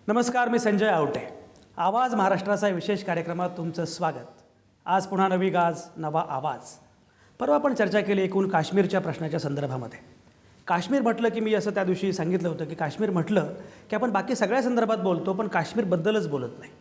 नमस्कार, मी संजय आवटे. आवाज महाराष्ट्राचा विशेष कार्यक्रमात तुमचं स्वागत. आज पुन्हा नवी गाज, नवा आवाज. परवा आपण चर्चा केली एकूण काश्मीरच्या प्रश्नाच्या संदर्भामध्ये. काश्मीर म्हटलं की मी असं त्या दिवशी सांगितलं होतं की काश्मीर म्हटलं की आपण बाकी सगळ्या संदर्भात बोलतो, पण काश्मीरबद्दलच बोलत नाही.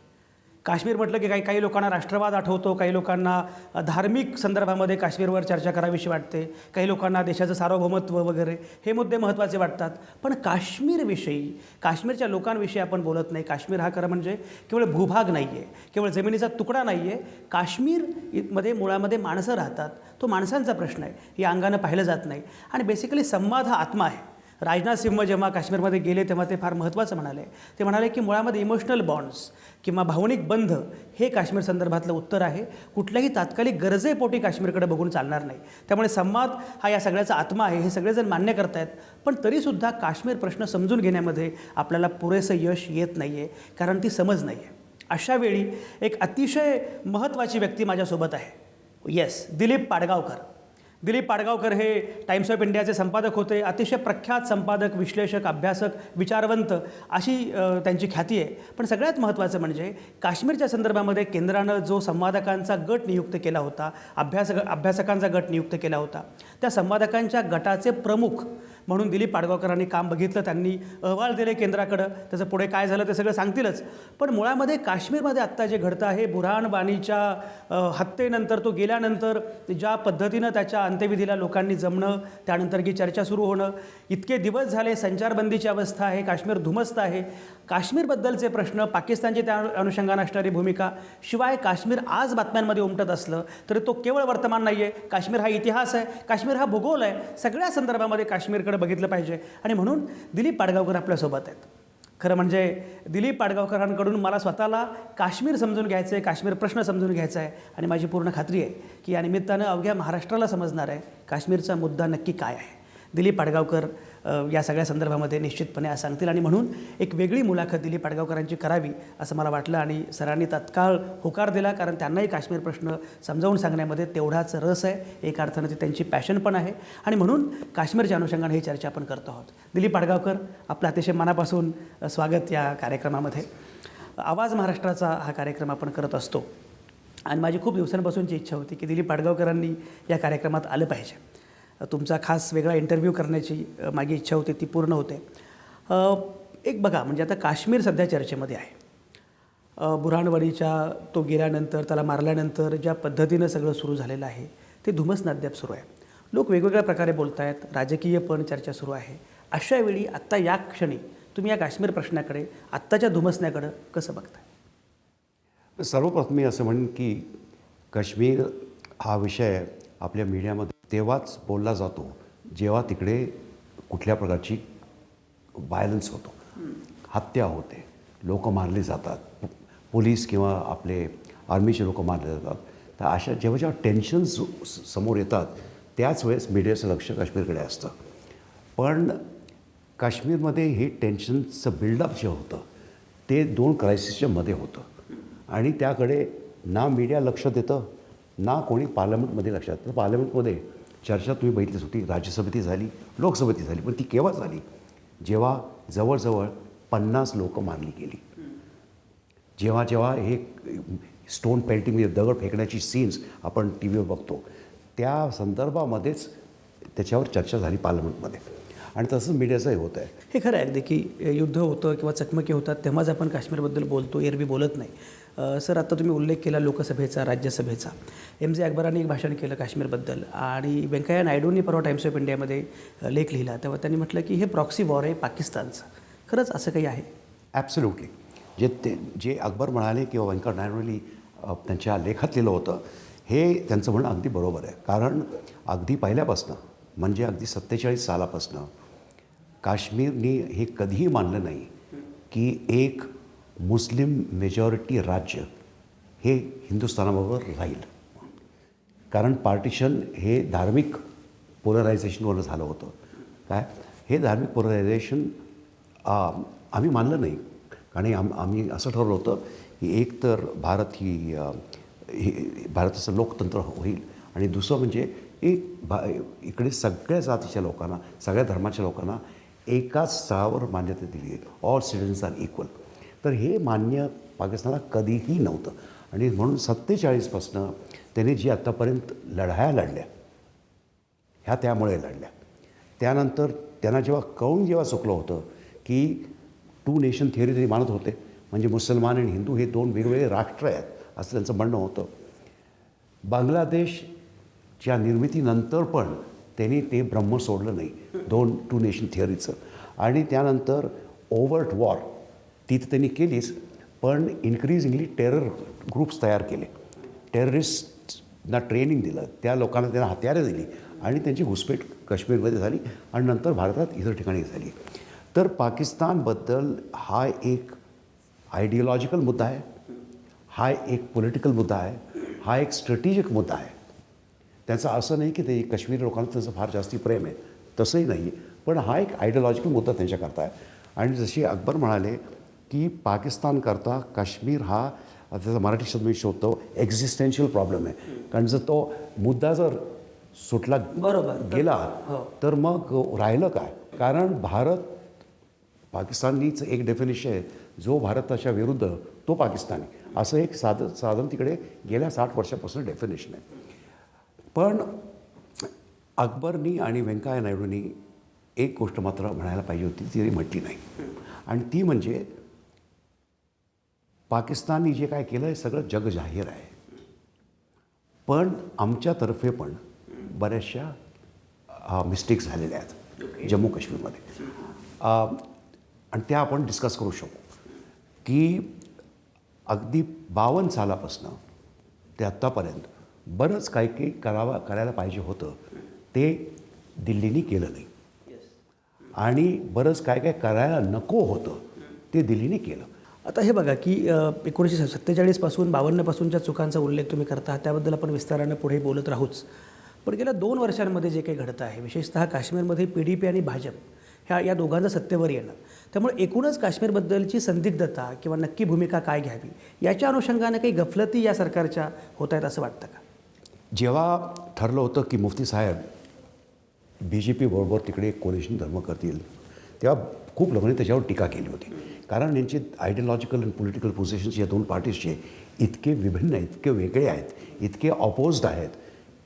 काश्मीर म्हटलं की काही लोकांना राष्ट्रवाद आठवतो, काही लोकांना धार्मिक संदर्भामध्ये काश्मीरवर चर्चा करावीशी वाटते, काही लोकांना देशाचं सार्वभौमत्व वगैरे हे मुद्दे महत्त्वाचे वाटतात. पण काश्मीरविषयी, काश्मीरच्या लोकांविषयी आपण बोलत नाही. काश्मीर हा खरं म्हणजे केवळ भूभाग नाही आहे, केवळ जमिनीचा तुकडा नाही आहे. काश्मीरमध्ये मुळामध्ये माणसं राहतात. तो माणसांचा प्रश्न आहे, हे अंगानं पाहिलं जात नाही. आणि बेसिकली संवाद हा आत्मा आहे. राजनाथ सिंह जेव्हा काश्मीरमध्ये गेले तेव्हा ते फार महत्त्वाचं म्हणाले. ते म्हणाले की मुळामध्ये इमोशनल बॉन्ड्स किंवा भावनिक बंध हे काश्मीर संदर्भातलं उत्तर आहे. कुठल्याही तात्कालिक गरजेपोटी काश्मीरकडे बघून चालणार नाही. त्यामुळे संवाद हा या सगळ्याचा आत्मा आहे, हे सगळेजण मान्य करतायत. पण तरीसुद्धा काश्मीर प्रश्न समजून घेण्यामध्ये आपल्याला पुरेसं यश येत नाही आहे, कारण ती समज नाही आहे. अशावेळी एक अतिशय महत्त्वाची व्यक्ती माझ्यासोबत आहे. येस, दिलीप पाडगावकर. दिलीप पाडगावकर हे टाइम्स ऑफ इंडियाचे संपादक होते. अतिशय प्रख्यात संपादक, विश्लेषक, अभ्यासक, विचारवंत अशी त्यांची ख्याती आहे. पण सगळ्यात महत्त्वाचं म्हणजे काश्मीरच्या संदर्भामध्ये केंद्रानं जो संवादकांचा गट नियुक्त केला होता, अभ्यासकांचा गट नियुक्त केला होता, त्या संवादकांच्या गटाचे प्रमुख म्हणून दिलीप पाडगावकरांनी काम बघितलं. त्यांनी अहवाल दिले केंद्राकडं. त्याचं पुढे काय झालं ते सगळं सांगतीलच. पण मुळामध्ये काश्मीरमध्ये आत्ता जे घडतं आहे, बुरहान वानीच्या हत्येनंतर, तो गेल्यानंतर ज्या पद्धतीनं त्याच्या अंत्यविधीला लोकांनी जमणं, त्यानंतर की चर्चा सुरू होणं, इतके दिवस झाले संचारबंदीची अवस्था आहे, काश्मीर धुमस्त आहे. काश्मीरबद्दलचे प्रश्न, पाकिस्तानची त्या अनुषंगाने असणारी भूमिका, शिवाय काश्मीर आज बातम्यांमध्ये उमटत असलं तरी तो केवळ वर्तमान नाही आहे. काश्मीर हा इतिहास आहे, काश्मीर हा भूगोल आहे. सगळ्या संदर्भामध्ये काश्मीरकडे बघितलं पाहिजे. आणि म्हणून दिलीप पाडगावकर आपल्यासोबत आहेत. खरं म्हणजे दिलीप पाडगावकरांकडून मला स्वतःला काश्मीर समजून घ्यायचं आहे, काश्मीर प्रश्न समजून घ्यायचा आहे. आणि माझी पूर्ण खात्री आहे की या निमित्तानं अवघ्या महाराष्ट्राला समजणार आहे काश्मीरचा मुद्दा नक्की काय आहे. दिलीप पाडगावकर या सगळ्या संदर्भामध्ये निश्चितपणे आज सांगतील. आणि म्हणून एक वेगळी मुलाखत दिलीप पाडगावकरांची करावी असं मला वाटलं. आणि सरांनी तत्काळ होकार दिला, कारण त्यांनाही काश्मीर प्रश्न समजावून सांगण्यामध्ये तेवढाच रस आहे. एका अर्थानं ती त्यांची पॅशन पण आहे. आणि म्हणून काश्मीरच्या अनुषंगाने ही चर्चा आपण करतो आहोत. दिलीप पाडगावकर, आपलं अतिशय मनापासून स्वागत या कार्यक्रमामध्ये. आवाज महाराष्ट्राचा हा कार्यक्रम आपण करत असतो आणि माझी खूप दिवसांपासूनची इच्छा होती की दिलीप पाडगावकरांनी या कार्यक्रमात आलं पाहिजे. तुमचा खास वेगळा इंटरव्ह्यू करण्याची माझी इच्छा होती, ती पूर्ण होते. एक बघा, म्हणजे आता काश्मीर सध्या चर्चेमध्ये आहे. बुरहानवानीच्या तो गेल्यानंतर, त्याला मारल्यानंतर ज्या पद्धतीनं सगळं सुरू झालेलं आहे ते धुमसणं अद्याप सुरू आहे. लोक वेगवेगळ्या प्रकारे बोलत आहेत, राजकीय पण चर्चा सुरू आहे. अशावेळी आत्ता या क्षणी तुम्ही या काश्मीर प्रश्नाकडे, आत्ताच्या धुमसण्याकडं कसं बघताय? सर्वप्रथम मी असं म्हणेन की काश्मीर हा विषय आपल्या मीडियामध्ये तेव्हाच बोलला जातो जेव्हा तिकडे कुठल्या प्रकारची व्हायलन्स होतो, हत्या होते, लोक मारले जातात, पोलीस किंवा आपले आर्मीचे लोक मारले जातात. तर अशा जेव्हा टेन्शन्स समोर येतात त्याच वेळेस मीडियाचं लक्ष काश्मीरकडे असतं. पण काश्मीरमध्ये हे टेन्शनचं बिल्डअप जे होतं ते दोन क्रायसिसच्या मध्ये होतं आणि त्याकडे ना मीडिया लक्ष देतं, ना कोणी पार्लमेंटमध्ये लक्ष देतं. पार्लमेंटमध्ये चर्चा तुम्ही बघितलीच होती, राज्यसभेतही झाली, लोकसभेतही झाली. पण ती केव्हा झाली? जेव्हा जवळजवळ 50 लोक मारली गेली. जेव्हा हे स्टोन पेल्टिंग, दगड फेकण्याची सीन्स आपण टी व्हीवर बघतो, त्या संदर्भामध्येच त्याच्यावर चर्चा झाली पार्लमेंटमध्ये. आणि तसंच मीडियाचंही होतं आहे. हे खरं आहे अगदी की युद्ध होतं किंवा चकमकी होतात तेव्हाच आपण काश्मीरबद्दल बोलतो, एरवी बोलत नाही. सर, आता तुम्ही उल्लेख केला लोकसभेचा, राज्यसभेचा. MJ अकबरांनी एक भाषण केलं काश्मीरबद्दल आणि व्यंकय्या नायडूंनी परवा टाइम्स ऑफ इंडियामध्ये लेख लिहिला. तेव्हा त्यांनी म्हटलं की हे प्रॉक्सी वॉर आहे पाकिस्तानचं. खरंच असं काही आहे? ॲब्सोल्युटली. जे अकबर म्हणाले किंवा व्यंकय्या नायडूंनी त्यांच्या लेखात लिहिलं होतं, हे त्यांचं म्हणणं अगदी बरोबर आहे. कारण अगदी पहिल्यापासनं, म्हणजे अगदी 47 सालापासनं काश्मीरनी हे कधीही मानलं नाही की एक मुस्लिम मेजॉरिटी राज्य हे हिंदुस्थानाबरोबर राहील. कारण पार्टिशन हे धार्मिक पोलरायझेशनवर झालं होतं. काय हे धार्मिक पोलरायझेशन आम्ही मानलं नाही. आणि आम्ही असं ठरवलं होतं की एक तर भारत ही भारताचं लोकतंत्र होईल आणि दुसरं म्हणजे इकडे सगळ्या जातीच्या लोकांना, सगळ्या धर्माच्या लोकांना एकाच स्थळावर मान्यता दिली आहे. All citizens are equal. तर हे मान्य पाकिस्तानला कधीही नव्हतं. आणि म्हणून 47पासनं त्याने जी आत्तापर्यंत लढाया लढल्या ह्या त्यामुळे लढल्या. त्यानंतर त्यांना जेव्हा चुकलं होतं की 2 नेशन थिअरी तरी मानत होते, म्हणजे मुसलमान आणि हिंदू हे 2 वेगवेगळे राष्ट्र आहेत असं त्यांचं म्हणणं होतं. बांगलादेशच्या निर्मितीनंतर पण त्यांनी ते ब्रह्म सोडलं नाही 2 नेशन थिअरीचं. आणि त्यानंतर ओव्हर्ट वॉर ती तर त्यांनी केलीच, पण इन्क्रीजिंगली टेरर ग्रुप्स तयार केले, टेररिस्टना ट्रेनिंग दिलं, त्या लोकांना त्यांना हत्यारे दिली आणि त्यांची घुसपेट काश्मीरमध्ये झाली आणि नंतर भारतात इतर ठिकाणी झाली. तर पाकिस्तानबद्दल हा एक आयडिओलॉजिकल मुद्दा आहे, हा एक पॉलिटिकल मुद्दा आहे, हा एक स्ट्रॅटेजिक मुद्दा आहे. त्याचं असं नाही की ते काश्मीरी लोकांना त्याचं फार जास्ती प्रेम आहे, तसंही नाही, पण हा एक आयडिओलॉजिकल मुद्दा त्यांच्याकरता आहे. आणि जशी अकबर म्हणाले की पाकिस्तानकरता काश्मीर हा त्याचा मराठी शब्द मी शोधतो एक्झिस्टेन्शियल प्रॉब्लेम आहे. कारण जर तो मुद्दा जर सुटला बरोबर गेला तर मग राहिलं काय. कारण पाकिस्तानीचं एक डेफिनेशन आहे, जो भारताच्या विरुद्ध तो पाकिस्तानी, असं एक साधन तिकडे गेल्या 60 वर्षापासून डेफिनेशन आहे. पण अकबरनी आणि व्यंकय्या नायडूंनी एक गोष्ट मात्र म्हणायला पाहिजे होती, ती म्हटली नाही, आणि ती म्हणजे पाकिस्ताननी जे काय केलं हे सगळं जग जाहीर आहे, पण आमच्यातर्फे पण बऱ्याचशा मिस्टेक्स झालेल्या आहेत जम्मू काश्मीरमध्ये. आणि त्या आपण डिस्कस करू शकू की अगदी 52 सालापासून ते आत्तापर्यंत बरंच काही करायला पाहिजे होतं, ते दिल्लीने केलं नाही. आणि बरंच काय करायला नको होतं ते दिल्लीने केलं. आता हे बघा की 1947पासून 52पासूनच्या चुकांचा उल्लेख तुम्ही करता, त्याबद्दल आपण विस्तारानं पुढे बोलत राहूच. पण गेल्या 2 वर्षांमध्ये जे काही घडतं आहे, विशेषतः काश्मीरमध्ये PDP आणि भाजप या दोघांचं सत्तेवर येणं, त्यामुळे एकूणच काश्मीरबद्दलची संदिग्धता किंवा नक्की भूमिका काय घ्यावी याच्या अनुषंगानं काही गफलती या सरकारच्या होत आहेत असं वाटतं का? जेव्हा ठरलं होतं की मुफ्ती साहेब BJP बरोबर तिकडे कोलिशन धर्म करतील, तेव्हा खूप लोकांनी त्याच्यावर टीका केली होती. कारण यांचे आयडिओलॉजिकल आणि पॉलिटिकल पोझिशन्स या 2 पार्टीजचे इतके विभिन्न आहेत, इतके वेगळे आहेत, इतके ऑपोज्ड आहेत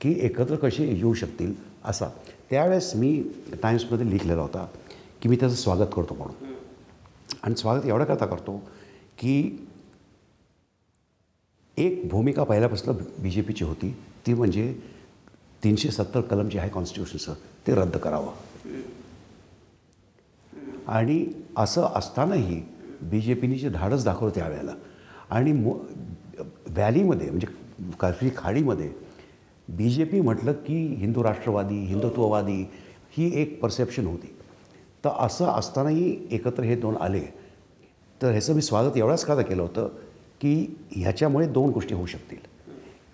की एकत्र कसे येऊ शकतील असा. त्यावेळेस मी टाइम्समध्ये लिहिलेला होता की मी त्याचं स्वागत करतो म्हणून. आणि स्वागत एवढा करता करतो की एक भूमिका पहिल्यापासून BJPची होती, ती म्हणजे 370 कलम जे आहे कॉन्स्टिट्यूशनचं ते रद्द करावं. आणि असं असतानाही BJPने जे धाडस दाखवलं त्यावेळेला, आणि व्हॅलीमध्ये म्हणजे काश्मीर खाडीमध्ये BJP म्हटलं की हिंदू राष्ट्रवादी, हिंदुत्ववादी ही एक परसेप्शन होती. तर असं असतानाही एकत्र हे 2 आले. तर ह्याचं मी स्वागत एवढाच का केलं होतं की ह्याच्यामुळे 2 गोष्टी होऊ शकतील.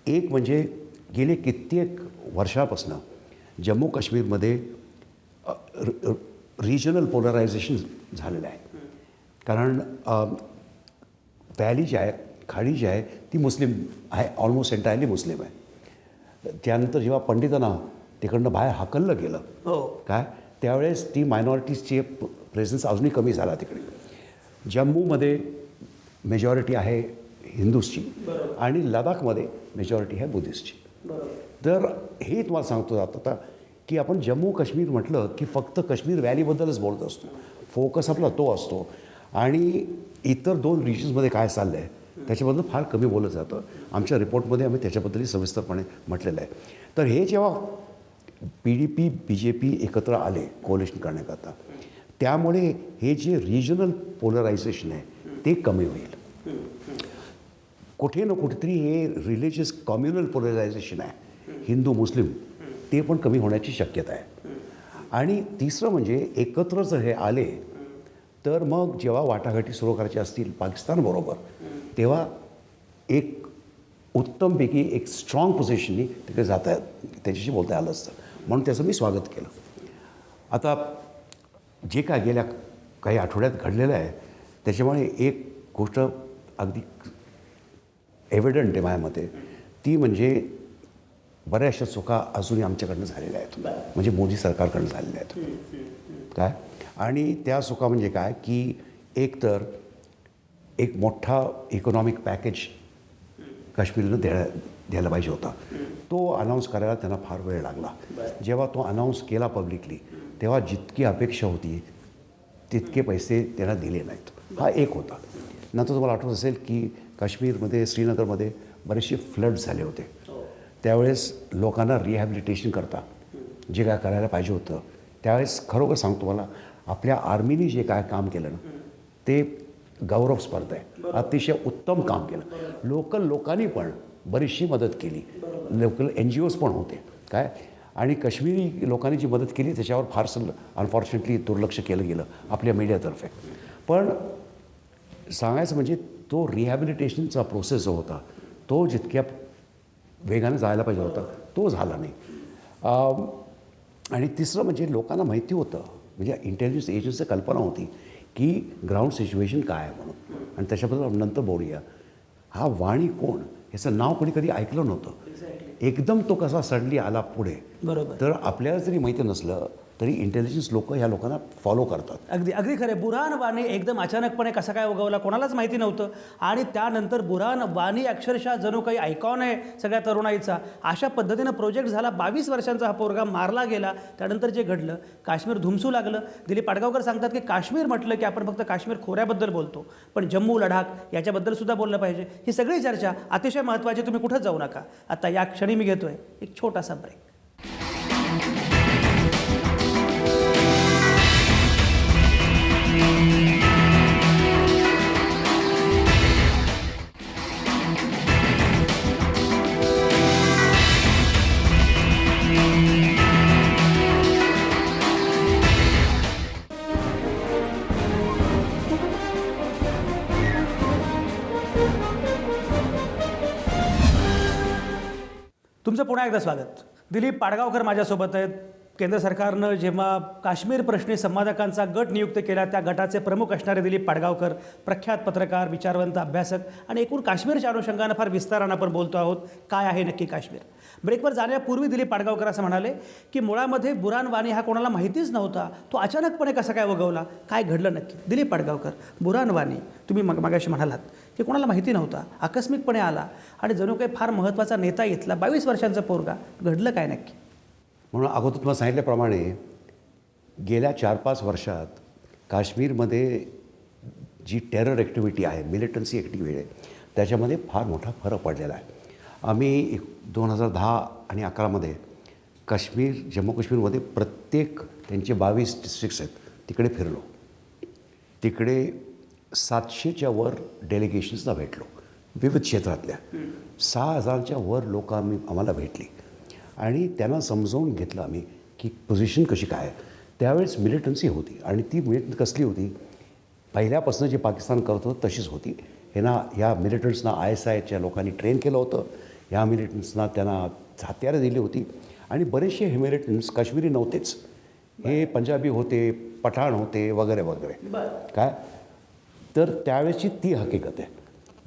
एक म्हणजे गेले कित्येक वर्षापासून जम्मू काश्मीरमध्ये रिजनल पोलरायझेशन झालेलं आहे. कारण व्हॅली जी आहे, खाडी जी आहे ती मुस्लिम आहे, ऑलमोस्ट एंटायरली मुस्लिम आहे. त्यानंतर जेव्हा पंडितांना तिकडनं बाहेर हाकललं गेलं काय, त्यावेळेस ती मायनॉरिटीजची प्रेझेन्स अजूनही कमी झाला तिकडे. जम्मूमध्ये मेजॉरिटी आहे हिंदूजची आणि लडाखमध्ये मेजॉरिटी आहे बुद्धिस्टची. तर हे तुम्हाला सांगतो आता की आपण जम्मू काश्मीर म्हटलं की फक्त काश्मीर व्हॅलीबद्दलच बोलत असतो, फोकस आपला तो असतो, आणि इतर 2 रिजन्समध्ये काय चाललं आहे त्याच्याबद्दल फार कमी बोललं जातं. आमच्या रिपोर्टमध्ये आम्ही त्याच्याबद्दलही सविस्तरपणे म्हटलेलं आहे. तर हे जेव्हा PDP BJP एकत्र आले कोलिशन करण्याकरता, त्यामुळे हे जे रिजनल पोलरायझेशन आहे ते कमी होईल. कुठे ना कुठेतरी हे रिलिजियस कम्युनल पोलरायझेशन आहे हिंदू मुस्लिम, ते पण कमी होण्याची शक्यता आहे. आणि तिसरं म्हणजे एकत्र जर हे आले तर मग जेव्हा वाटाघाटी सुरू करायची असतील पाकिस्तानबरोबर, तेव्हा एक उत्तमपैकी एक स्ट्रॉंग पोझिशननी तिकडे जाता त्याच्याशी बोलता आलं असतं. म्हणून त्याचं मी स्वागत केलं. आता जे काय गेल्या काही आठवड्यात घडलेलं आहे त्याच्यामुळे एक गोष्ट अगदी एव्हिडंट आहे माझ्या मते, ती म्हणजे बऱ्याचशा चुका अजूनही आमच्याकडनं झालेल्या आहेत, म्हणजे मोदी सरकारकडनं झालेल्या आहेत काय. आणि त्या चुका म्हणजे काय की एक तर एक मोठा इकॉनॉमिक पॅकेज काश्मीरनं द्यायला पाहिजे होता. तो अनाऊन्स करायला त्यांना फार वेळ लागला. जेव्हा तो अनाऊन्स केला पब्लिकली तेव्हा जितकी अपेक्षा होती तितके पैसे त्यांना दिले नाहीत. हा एक होता. नंतर तुम्हाला आठवत असेल की काश्मीरमध्ये श्रीनगरमध्ये बरेचसे फ्लड्स झाले होते. त्यावेळेस लोकांना रिहॅबिलिटेशन करता जे काय करायला पाहिजे होतं त्यावेळेस खरोखर सांगतो मला आपल्या आर्मीने जे काय काम केलं ना ते गौरवस्पर्ध आहे. अतिशय उत्तम काम केलं. लोकांनी पण बरीचशी मदत केली. लोकल NGOs पण होते काय आणि काश्मीरी लोकांनी जी मदत केली त्याच्यावर फारसं अनफॉर्च्युनेटली दुर्लक्ष केलं गेलं आपल्या मीडियातर्फे. पण सांगायचं म्हणजे तो रिहॅबिलिटेशनचा प्रोसेस जो होता तो जितक्या वेगाने जायला पाहिजे होता तो झाला नाही. आणि तिसरं म्हणजे लोकांना माहिती होतं म्हणजे इंटेलिजन्स एजन्सीची कल्पना होती की ग्राउंड सिच्युएशन काय आहे म्हणून. आणि त्याच्याबद्दल नंतर बोलूया. हा वाणी कोण याचं नाव कोणी कधी ऐकलं नव्हतं. एकदम तो कसा सडनली आला पुढे. बरोबर. तर आपल्याला जरी माहिती नसलं तरी इंटेलिजन्स लोक ह्या लोकांना फॉलो करतात. अगदी अगदी खरं आहे. बुरहान वानी एकदम अचानकपणे कसा काय उगवला कोणालाच माहिती नव्हतं आणि त्यानंतर बुरहान वानी अक्षरशः जणू काही आयकॉन आहे सगळ्या तरुणाईचा. अशा पद्धतीनं प्रोजेक्ट झाला. 22 वर्षांचा हा पोरगा मारला गेला. त्यानंतर जे घडलं काश्मीर धुमसू लागलं. दिलीप पाडगावकर सांगतात की काश्मीर म्हटलं की आपण फक्त काश्मीर खोऱ्याबद्दल बोलतो पण जम्मू लडाख याच्याबद्दल सुद्धा बोललं पाहिजे. ही सगळी चर्चा अतिशय महत्त्वाची. तुम्ही कुठंच जाऊ नका. आता या क्षणी मी घेतोय एक छोटासा ब्रेक. तुमचं पुन्हा एकदा स्वागत. दिलीप पाडगावकर माझ्यासोबत आहेत. केंद्र सरकारनं जेव्हा काश्मीर प्रश्नी संवादकांचा गट नियुक्त केला त्या गटाचे प्रमुख असणारे दिलीप पाडगावकर प्रख्यात पत्रकार, विचारवंत, अभ्यासक आणि एकूण काश्मीरच्या अनुषंगानं फार विस्तारानं आपण बोलतो आहोत. काय आहे नक्की काश्मीर. ब्रेकवर जाण्यापूर्वी दिलीप पाडगावकर असं म्हणाले की मुळामध्ये बुरहान वानी हा कोणाला माहितीच नव्हता. तो अचानकपणे कसा काय वगवला. काय घडलं नक्की. दिलीप पाडगावकर बुरहान वानी तुम्ही मागाशी म्हणालात की कोणाला माहिती नव्हता आकस्मिकपणे आला आणि जणू काही फार महत्त्वाचा नेता इथला 22 वर्षांचा पोरगा. घडलं काय नक्की. म्हणून अगोदर तुम्हाला सांगितल्याप्रमाणे गेल्या 4-5 वर्षात काश्मीरमध्ये जी टेरर ॲक्टिव्हिटी आहे मिलिटन्सी ॲक्टिव्हिटी आहे त्याच्यामध्ये फार मोठा फरक पडलेला आहे. आम्ही 2010 आणि 11मध्ये जम्मू काश्मीरमध्ये प्रत्येक त्यांचे 22 डिस्ट्रिक्ट्स आहेत तिकडे फिरलो. तिकडे 700च्या वर डेलिगेशन्सना भेटलो. विविध क्षेत्रातल्या 6,000च्या वर लोक आम्हाला भेटली आणि त्यांना समजावून घेतलं आम्ही की पोझिशन कशी काय आहे. त्यावेळेस मिलिटन्सी होती आणि ती मिलिटन्सी कसली होती पहिल्यापासून जे पाकिस्तान करत होतं तशीच होती. ह्या मिलिटंट्सना ISIच्या लोकांनी ट्रेन केलं होतं. ह्या मिलिटंट्सना त्यांना हत्यारं दिली होती आणि बरेचसे हे मिलिटंट्स काश्मीरी नव्हतेच. हे पंजाबी होते, पठाण होते वगैरे वगैरे काय. तर त्यावेळेची ती हकीकत आहे.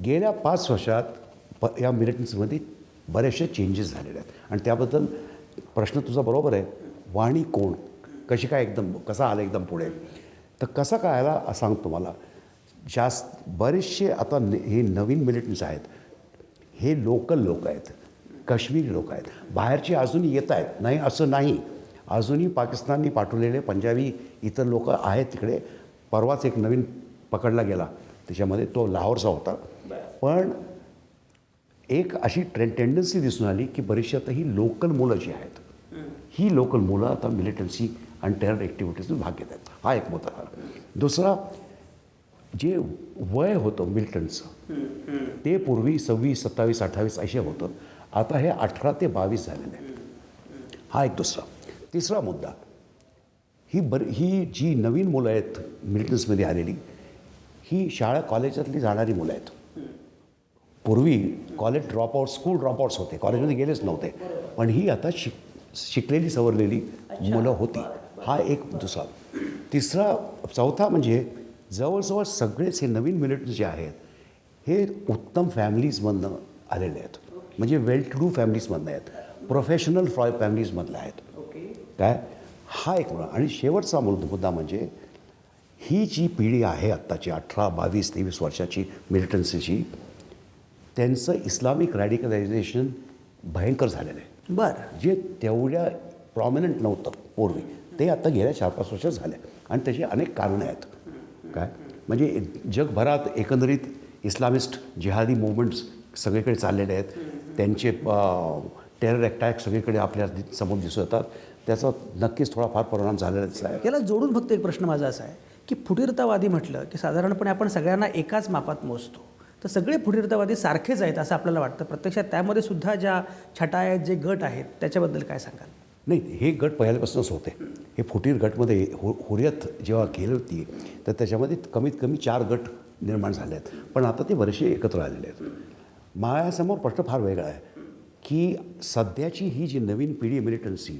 गेल्या 5 वर्षात या मिलिटन्सीमध्ये बरेचसे चेंजेस झालेले आहेत आणि त्याबद्दल प्रश्न तुझा बरोबर आहे. वाणी कोण कशी काय कसा आला एकदम पुढे. तर कसा काय आला सांगतो मला. बरेचसे आता हे नवीन मिलिटंट्स आहेत हे लोकल लोक आहेत, काश्मीरी लोक आहेत. बाहेरचे अजूनही येत आहेत नाही असं नाही. अजूनही पाकिस्ताननी पाठवलेले पंजाबी इतर लोक आहेत तिकडे. परवाच एक नवीन पकडला गेला त्याच्यामध्ये तो लाहोरचा होता. पण एक अशी टेंडन्सी दिसून आली की बरीचशी आता ही लोकल मुलं जी आहेत ही लोकल मुलं आता मिलिटन्सी आणि टेरर ॲक्टिव्हिटीजमध्ये भाग घेत आहेत. हा एक मुद्दा झाला. दुसरा जे वय होतं मिलिटंटचं ते पूर्वी 26, 27, 28 असे होतं. आता हे 18 ते 22 झालेलं आहे. हा एक दुसरा. तिसरा मुद्दा ही जी नवीन मुलं आहेत मिलिटन्समध्ये आलेली ही शाळा कॉलेजातली जाणारी मुलं आहेत. पूर्वी कॉलेज ड्रॉपआउट्स स्कूल ड्रॉपआउट्स होते, कॉलेजमध्ये गेलेच नव्हते. पण ही आता शिकलेली सवरलेली मुलं होती. हा एक दुसरा. चौथा म्हणजे जवळजवळ सगळेच हे नवीन मिलिटरी जे आहेत हे उत्तम फॅमिलीजमधनं आलेले आहेत. म्हणजे वेल टू डू फॅमिलीजमधनं आहेत, प्रोफेशनल फॅमिलीजमधले आहेत काय. हा एक मुद्दा. आणि शेवटचा मुद्दा म्हणजे ही जी पिढी आहे आत्ताची 18, 22, 23 वर्षाची मिलिटन्सीची, त्यांचं इस्लामिक रॅडिकलायझेशन भयंकर झालेलं आहे. बरं. जे तेवढ्या प्रॉमिनंट नव्हतं पूर्वी, ते आता गेल्या 4-5 वर्षात झालं आणि त्याची अनेक कारणं आहेत. काय म्हणजे जगभरात एकंदरीत इस्लामिस्ट जिहादी मुवमेंट्स सगळीकडे चाललेले आहेत. त्यांचे टेरर अटॅक सगळीकडे आपल्या समोर दिसत येतात. त्याचा नक्कीच थोडाफार परिणाम झालेलाच आहे. याला जोडून फक्त एक प्रश्न माझा असा आहे की फुटीरतावादी म्हटलं की साधारणपणे आपण सगळ्यांना एकाच मापात मोजतो. तर सगळे फुटीरतावादी सारखेच आहेत असं आपल्याला वाटतं. प्रत्यक्षात त्यामध्ये सुद्धा ज्या छटा आहेत, जे गट आहेत, त्याच्याबद्दल काय सांगाल? नाही, हे गट पहिल्यापासूनच होते. हे फुटीर गटमध्ये हुरियत जेव्हा गेली होती तर त्याच्यामध्ये कमीत कमी 4 गट निर्माण झाले आहेत. पण आता ते बरेचसे एकत्र आलेले आहेत. माझ्यासमोर प्रश्न फार वेगळा आहे की सध्याची ही जी नवीन पिढी मिलिटन्सी,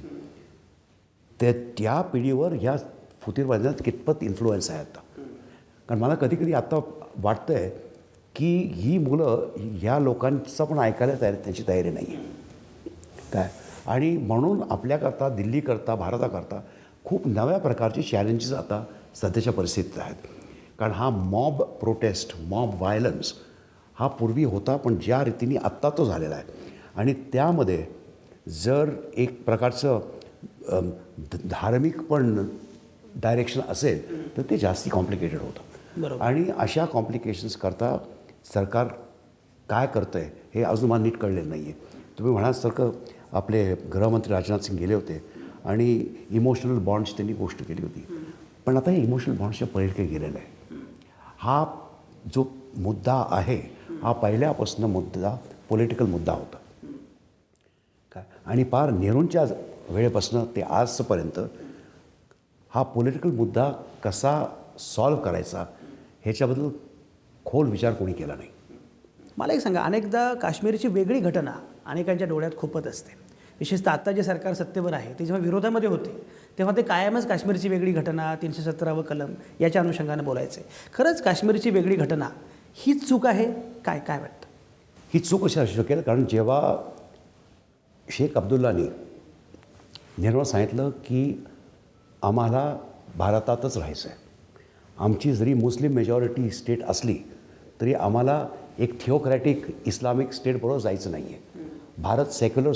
त्या पिढीवर ह्या फुटीरवाद्यांचा कितपत इन्फ्लुएन्स आहे आता. कारण मला कधीकधी आत्ता वाटतं आहे की ही मुलं ह्या लोकांचं पण ऐकायला त्यांची तयारी नाही आहे. काय आणि म्हणून आपल्याकरता, दिल्लीकरता, भारताकरता खूप नव्या प्रकारचे चॅलेंजेस आता सध्याच्या परिस्थितीत आहेत. कारण हा मॉब प्रोटेस्ट, मॉब व्हायलन्स हा पूर्वी होता, पण ज्या रीतीने आत्ता तो झालेला आहे. आणि त्यामध्ये जर एक प्रकारचं धार्मिक पण डायरेक्शन असेल तर ते जास्ती कॉम्प्लिकेटेड होतं. बरोबर. आणि अशा कॉम्प्लिकेशन्स करता सरकार काय करतं आहे हे अजून मला नीट कळलेलं नाही आहे. तुम्ही म्हणाल आपले गृहमंत्री राजनाथ सिंग गेले होते आणि इमोशनल बॉन्ड्स त्यांनी गोष्ट केली होती. पण आता हे इमोशनल बॉन्ड्सच्या पलीकडे गेलेलं आहे. हा जो मुद्दा आहे हा पहिल्यापासून मुद्दा पॉलिटिकल मुद्दा होता. काय आणि पार नेहरूंच्या वेळेपासून ते आजपर्यंत हा पॉलिटिकल मुद्दा कसा सॉल्व करायचा ह्याच्याबद्दल खोल विचार कोणी केला नाही. मला एक सांगा, अनेकदा काश्मीरची वेगळी घटना अनेकांच्या डोळ्यात खुपत असते. विशेषतः आत्ता जे सरकार सत्तेवर आहे ते जेव्हा विरोधामध्ये होते तेव्हा ते कायमच काश्मीरची वेगळी घटना, 317 कलम याच्या अनुषंगाने बोलायचे. खरंच काश्मीरची वेगळी घटना हीच चूक आहे काय काय वाटतं? ही चूक अशी असू शकेल कारण जेव्हा शेख अब्दुल्लानी नेहरूंना सांगितलं की आम्हाला भारतातच राहायचं आहे, आमची जरी मुस्लिम मेजॉरिटी स्टेट असली तरी आम्हाला एक थिओक्रॅटिक इस्लामिक स्टेटबरोबर जायचं नाही आहे, भारत सेक्युलर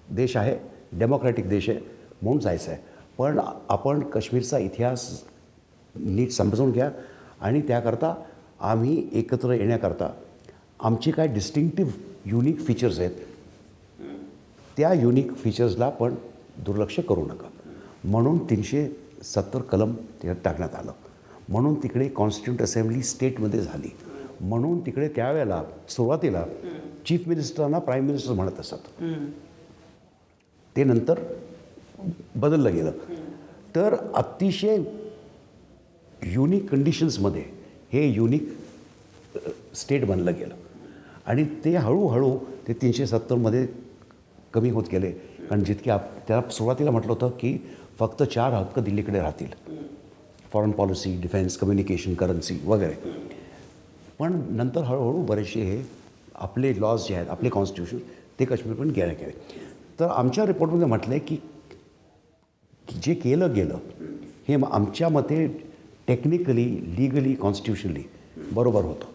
देश आहे, डेमोक्रॅटिक देश आहे म्हणून जायचं आहे. पण आपण काश्मीरचा इतिहास नीट समजून घ्या आणि त्याकरता आम्ही एकत्र येण्याकरता आमची काय डिस्टिंक्टिव्ह युनिक फीचर्स आहेत त्या युनिक फीचर्सला पण दुर्लक्ष करू नका म्हणून 370 कलम त्याच्यात टाकण्यात आलं. म्हणून तिकडे कॉन्स्टिट्यूंट असेंब्ली स्टेटमध्ये झाली. म्हणून तिकडे त्यावेळेला सुरुवातीला चीफ मिनिस्टरांना प्राईम मिनिस्टर म्हणत असत, ते नंतर बदललं गेलं. तर अतिशय युनिक कंडिशन्समध्ये हे युनिक स्टेट बनलं गेलं आणि ते हळूहळू ते 370मध्ये कमी होत गेले. कारण जितके त्याला सुरुवातीला म्हटलं होतं की फक्त 4 हक्क दिल्लीकडे राहतील, foreign policy, defence, communication, currency वगैरे. पण नंतर हळूहळू बरेचसे हे आपले लॉज जे आहेत, आपले कॉन्स्टिट्यूशन ते काश्मीर पण गेले गेले. तर आमच्या रिपोर्टमध्ये म्हटलं आहे की जे केलं गेलं हे आमच्या मते टेक्निकली, लीगली, कॉन्स्टिट्युशनली बरोबर होतं.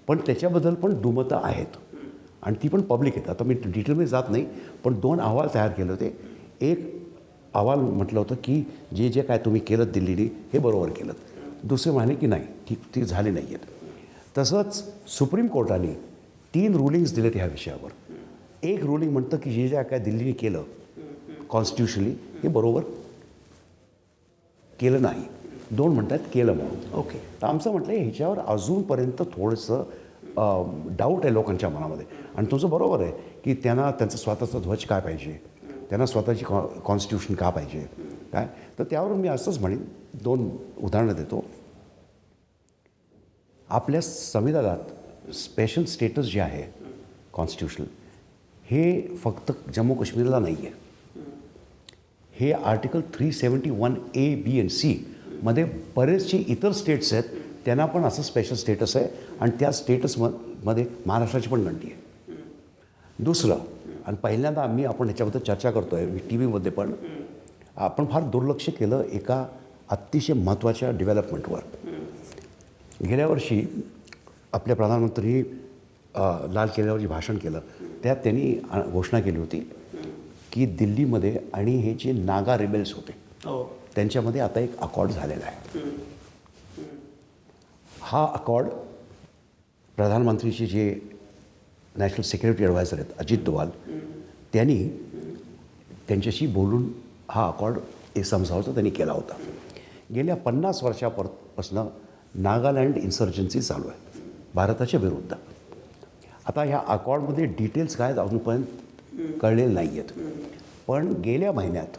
पण त्याच्याबद्दल पण दुमतं आहेत आणि ती पण पब्लिक आहेत. आता मी डिटेलमध्ये जात नाही, पण 2 अहवाल तयार केले होते. एक अहवाल म्हटलं होतं की जे जे काय तुम्ही केलं दिल्लीने हे बरोबर केलं. दुसरे म्हणाले की नाही, ती झाली नाही आहेत. तसंच सुप्रीम कोर्टाने 3 रुलिंग्स दिलेत ह्या विषयावर. एक रुलिंग म्हणतं की जे जे काय दिल्लीने केलं कॉन्स्टिट्युशनली हे बरोबर केलं नाही. 2 म्हणतात केलं म्हणून. ओके. तर आमचं म्हटलं ह्याच्यावर अजूनपर्यंत थोडंसं डाऊट आहे लोकांच्या मनामध्ये. आणि तुमचं बरोबर आहे की त्यांचा स्वतःचा ध्वज काय पाहिजे, त्यांना स्वतःची कॉन्स्टिट्यूशन का पाहिजे काय. तर त्यावर मी असंच म्हणेन, 2 उदाहरणं देतो. आपल्या संविधानात स्पेशल स्टेटस जे आहे कॉन्स्टिट्यूशनल हे फक्त जम्मू काश्मीरला नाही आहे. हे आर्टिकल 371A, B आणि C मध्ये बरेचसे इतर स्टेट्स आहेत त्यांना पण असं स्पेशल स्टेटस आहे आणि त्या स्टेटसमध्ये महाराष्ट्राची पण गणती आहे. दुसरं आणि पहिल्यांदा आपण ह्याच्याबद्दल चर्चा करतो आहे टी व्हीमध्ये पण, आपण फार दुर्लक्ष केलं एका अतिशय महत्त्वाच्या डेव्हलपमेंटवर. गेल्या वर्षी आपल्या प्रधानमंत्री लाल किल्ल्यावर जे भाषण केलं त्यात त्यांनी घोषणा केली होती की दिल्लीमध्ये आणि हे जे नागा रिबेल्स होते त्यांच्यामध्ये आता एक अकॉर्ड झालेला आहे. हा अकॉर्ड प्रधानमंत्रीचे जे नॅशनल सिक्युरिटी ॲडवायझर आहेत अजित डोवाल त्यांनी त्यांच्याशी बोलून हा अकॉर्ड एक समझावता त्यांनी केला होता. गेल्या 50 वर्षापासून नागालँड इन्सर्जन्सी चालू आहे भारताच्या विरुद्ध. आता ह्या अकॉर्डमध्ये डिटेल्स काय अजूनपर्यंत कळलेले नाही आहेत, पण गेल्या महिन्यात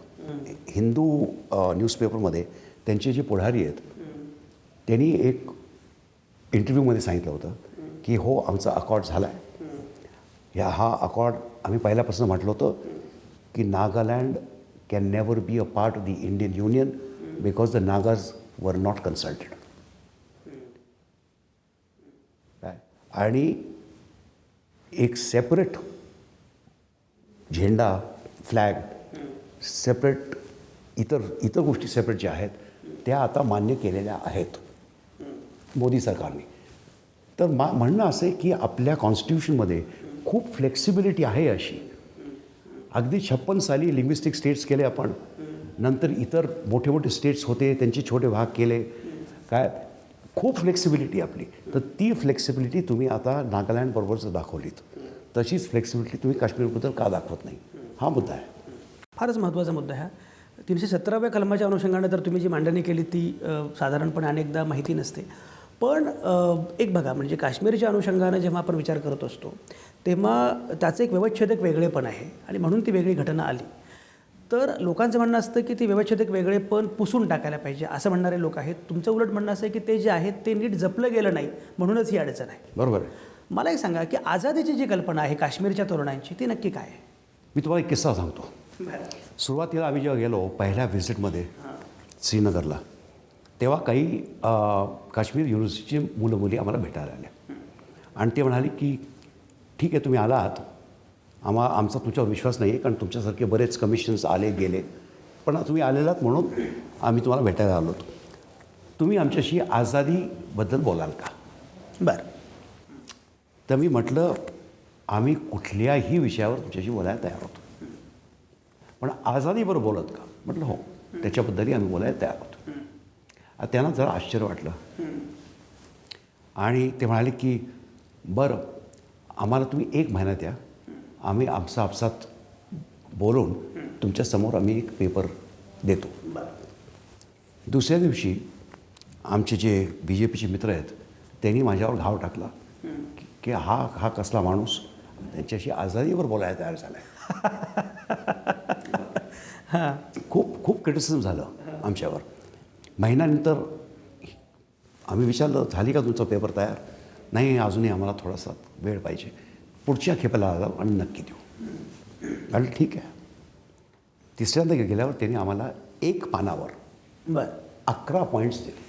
हिंदू न्यूजपेपरमध्ये त्यांचे जे पुढारी आहेत त्यांनी एक इंटरव्ह्यूमध्ये सांगितलं होतं की हो आमचा अकॉर्ड झाला आहे. हा अकॉर्ड आम्ही पहिल्यापासून म्हटलं होतं की Nagaland can never be a part of the Indian union because the Nagas were not consulted. आणि एक सेपरेट झेंडा फ्लॅग सेपरेट इतर गोष्टी सेपरेट ज्या आहेत त्या आता मान्य केलेल्या आहेत मोदी सरकारने. तर म्हणणं असं आहे की आपल्या कॉन्स्टिट्यूशनमध्ये खूप फ्लेक्सिबिलिटी आहे अशी. अगदी 56 साली लिंग्विस्टिक स्टेट्स केले आपण, नंतर इतर मोठे मोठे स्टेट्स होते त्यांचे छोटे भाग केले, काय खूप फ्लेक्सिबिलिटी आपली. तर ती फ्लेक्सिबिलिटी तुम्ही आता नागालँडबरोबर जर दाखवलीत तशीच फ्लेक्सिबिलिटी तुम्ही काश्मीरबद्दल का दाखवत नाही, हा मुद्दा आहे. फारच महत्त्वाचा मुद्दा आहे हा. 317व्या कलमाच्या अनुषंगाने तर तुम्ही जी मांडणी केली ती साधारणपणे अनेकदा माहिती नसते. पण एक बघा, म्हणजे काश्मीरच्या अनुषंगानं जेव्हा आपण विचार करत असतो तेव्हा त्याचं एक व्यवच्छेदक वेगळेपण आहे आणि म्हणून ती वेगळी घटना आली. तर लोकांचं म्हणणं असतं की ती व्यवच्छेदक वेगळेपण पुसून टाकायला पाहिजे असं म्हणणारे लोक आहेत. तुमचं उलट म्हणणं असं आहे की ते जे आहे ते नीट जपलं गेलं नाही म्हणूनच ही अडचण आहे. बरोबर आहे. मला एक सांगा की आझादीची जी कल्पना आहे काश्मीरच्या तरुणांची ती नक्की काय आहे? मी तुम्हाला एक किस्सा सांगतो. सुरुवातीला आम्ही जेव्हा गेलो पहिल्या व्हिजिटमध्ये श्रीनगरला, तेव्हा काही काश्मीर युनिव्हर्सिटीचे मुलं मुली आम्हाला भेटायला आले आणि ते म्हणाले की ठीक आहे तुम्ही आलात, आमचा तुमच्यावर विश्वास नाही आहे कारण तुमच्यासारखे बरेच कमिशन्स आले गेले, पण तुम्ही आलेलात म्हणून आम्ही तुम्हाला भेटायला आलो होतो. तुम्ही आमच्याशी आझादीबद्दल बोलाल का? बरं. तर मी म्हटलं आम्ही कुठल्याही विषयावर तुमच्याशी बोलायला तयार होतो, पण आझादीबरोबर बोलत का? म्हटलं हो, त्याच्याबद्दलही आम्ही बोलायला तयार होतो. त्यांना जरा आश्चर्य वाटलं आणि ते म्हणाले की बरं आम्हाला तुम्ही 1 महिन्यात या, आम्ही आपसात बोलून तुमच्यासमोर आम्ही एक पेपर देतो. दुसऱ्या दिवशी आमचे जे BJPचे मित्र आहेत त्यांनी माझ्यावर घाव टाकला की हा कसला माणूस त्यांच्याशी आझादीवर बोलायला तयार झाला आहे. खूप क्रिटिसिझम झालं आमच्यावर. महिन्यानंतर आम्ही विचारलं झाली का तुमचा पेपर तयार? नाही, अजूनही आम्हाला थोडासा वेळ पाहिजे, पुढच्या खेपेला आला आणि नक्की देऊ. आणि ठीक आहे. तिसऱ्यांदा गेल्यावर त्यांनी आम्हाला 1 पानावर 11 पॉईंट्स दिले.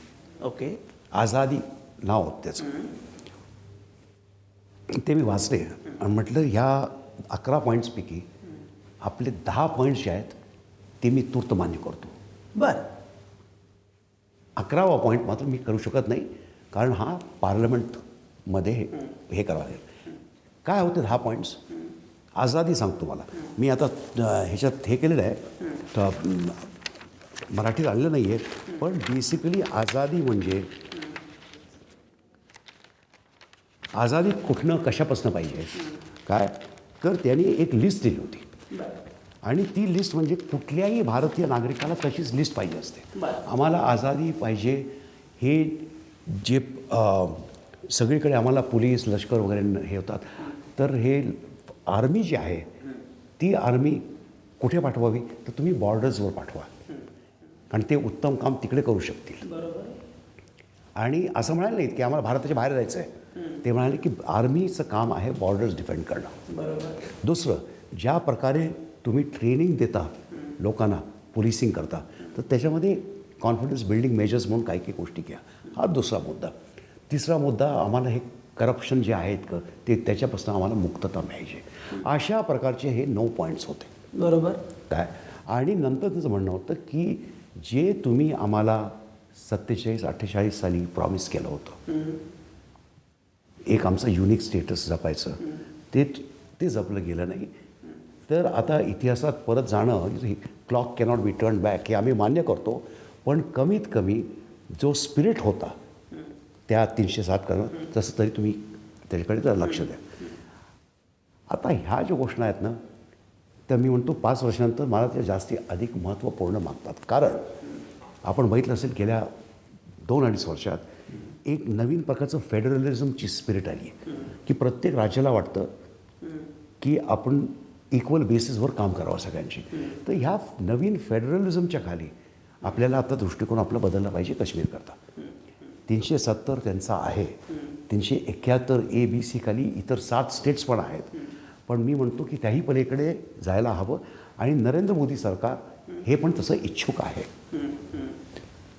ओके. आझादी नाव होतं त्याचं. ते मी वाचले आणि म्हटलं ह्या 11 पॉईंट्सपैकी आपले 10 पॉईंट्स जे आहेत ते मी तूर्त मान्य करतो. बरं. 11वा पॉईंट मात्र मी करू शकत नाही कारण हा पार्लमेंटमध्ये हे करावं लागेल. काय होते 10 पॉईंट्स? आझादी सांगतो मला. मी आता ह्याच्यात हे केलेलं आहे, तर मराठीत आलेलं नाही आहे, पण बेसिकली आझादी म्हणजे आझादी कुठनं कशापासून पाहिजे काय, तर त्यांनी एक लिस्ट दिली होती आणि ती लिस्ट म्हणजे कुठल्याही भारतीय नागरिकाला तशीच लिस्ट पाहिजे असते. आम्हाला आझादी पाहिजे हे जे सगळीकडे आम्हाला पोलीस लष्कर वगैरे हे होतात, तर हे आर्मी जी आहे ती आर्मी कुठे पाठवावी, तर तुम्ही बॉर्डर्सवर पाठवा आणि ते उत्तम काम तिकडे करू शकतील. आणि असं म्हणाले नाहीत की आम्हाला भारताच्या बाहेर जायचं आहे. ते म्हणाले की आर्मीचं काम आहे बॉर्डर्स डिफेंड करणं. दुसरं, ज्या प्रकारे तुम्ही ट्रेनिंग देता लोकांना, पोलिसिंग करता, तर त्याच्यामध्ये कॉन्फिडन्स बिल्डिंग मेजर्स म्हणून काही काही गोष्टी घ्या. हा दुसरा मुद्दा. तिसरा मुद्दा, आम्हाला हे करप्शन जे आहेत ते त्याच्यापासून आम्हाला मुक्तता पाहिजे. अशा प्रकारचे हे 9 पॉईंट्स होते. बरोबर. काय आणि नंतर त्याचं म्हणणं होतं की जे तुम्ही आम्हाला 47-48 साली प्रॉमिस केलं होतं, एक आमचं युनिक स्टेटस जपायचं, ते जपलं गेलं नाही. तर आता इतिहासात परत जाणं, clock cannot be turn back, हे आम्ही मान्य करतो. पण कमीत कमी जो स्पिरिट होता त्या 307 करणं, तसं तरी तुम्ही त्याच्याकडे जरा लक्ष द्या. आता ह्या ज्या घोषणा आहेत ना, तर मी म्हणतो 5 वर्षानंतर मला त्या जास्ती अधिक महत्त्वपूर्ण मागतात. कारण आपण बघितलं असेल गेल्या 2-2.5 वर्षात एक नवीन प्रकारचं फेडरलिझमची स्पिरिट आली आहे, की प्रत्येक राज्याला वाटतं की आपण इक्वल बेसिसवर काम करावं सगळ्यांची. तर ह्या नवीन फेडरलिझमच्या खाली आपल्याला आता दृष्टिकोन आपला बदलला पाहिजे काश्मीरकरता. 370 त्यांचा आहे, 371 ABC खाली इतर 7 स्टेट्स पण आहेत. पण मी म्हणतो की त्याही पलीकडे जायला हवं आणि नरेंद्र मोदी सरकार हे पण तसं इच्छुक आहे.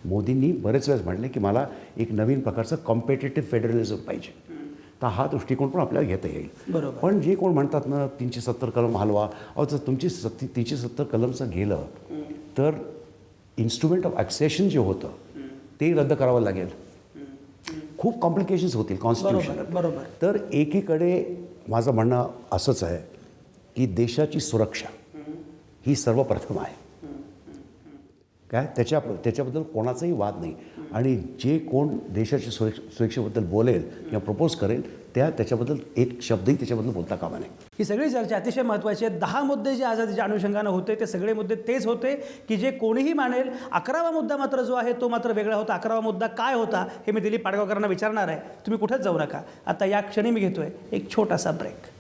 मोदींनी बरेच वेळेस म्हटले की मला एक नवीन प्रकारचं कॉम्पिटेटिव्ह फेडरलिझम पाहिजे. तर हा दृष्टिकोन पण आपल्याला घेता येईल. बरोबर. पण जे कोण म्हणतात ना 370 कलम हलवा, जर तुमची 370 कलमचं गेलं तर इन्स्ट्रुमेंट ऑफ ॲक्सेशन जे होतं ते रद्द करावं लागेल. खूप कॉम्प्लिकेशन्स होतील कॉन्स्टिट्यूशन. बरोबर. तर एकीकडे माझं म्हणणं असंच आहे की देशाची सुरक्षा ही सर्वप्रथम आहे. काय त्याच्याबद्दल कोणाचाही वाद नाही. आणि जे कोण देशाच्या सुरक्षेबद्दल बोलेल किंवा प्रपोज करेल त्याच्याबद्दल एक शब्दही त्याच्याबद्दल बोलता कामा नये. ही सगळी चर्चा अतिशय महत्त्वाची आहे. 10 मुद्दे जे आझादीच्या अनुषंगानं होते ते सगळे मुद्दे तेच होते की जे कोणीही मानेल. 11वा मुद्दा मात्र जो आहे तो मात्र वेगळा होता. 11वा मुद्दा काय होता हे मी दिलीप पाडगावकरांना विचारणार आहे. तुम्ही कुठेच जाऊ नका. आता या क्षणी मी घेतोय एक छोटासा ब्रेक.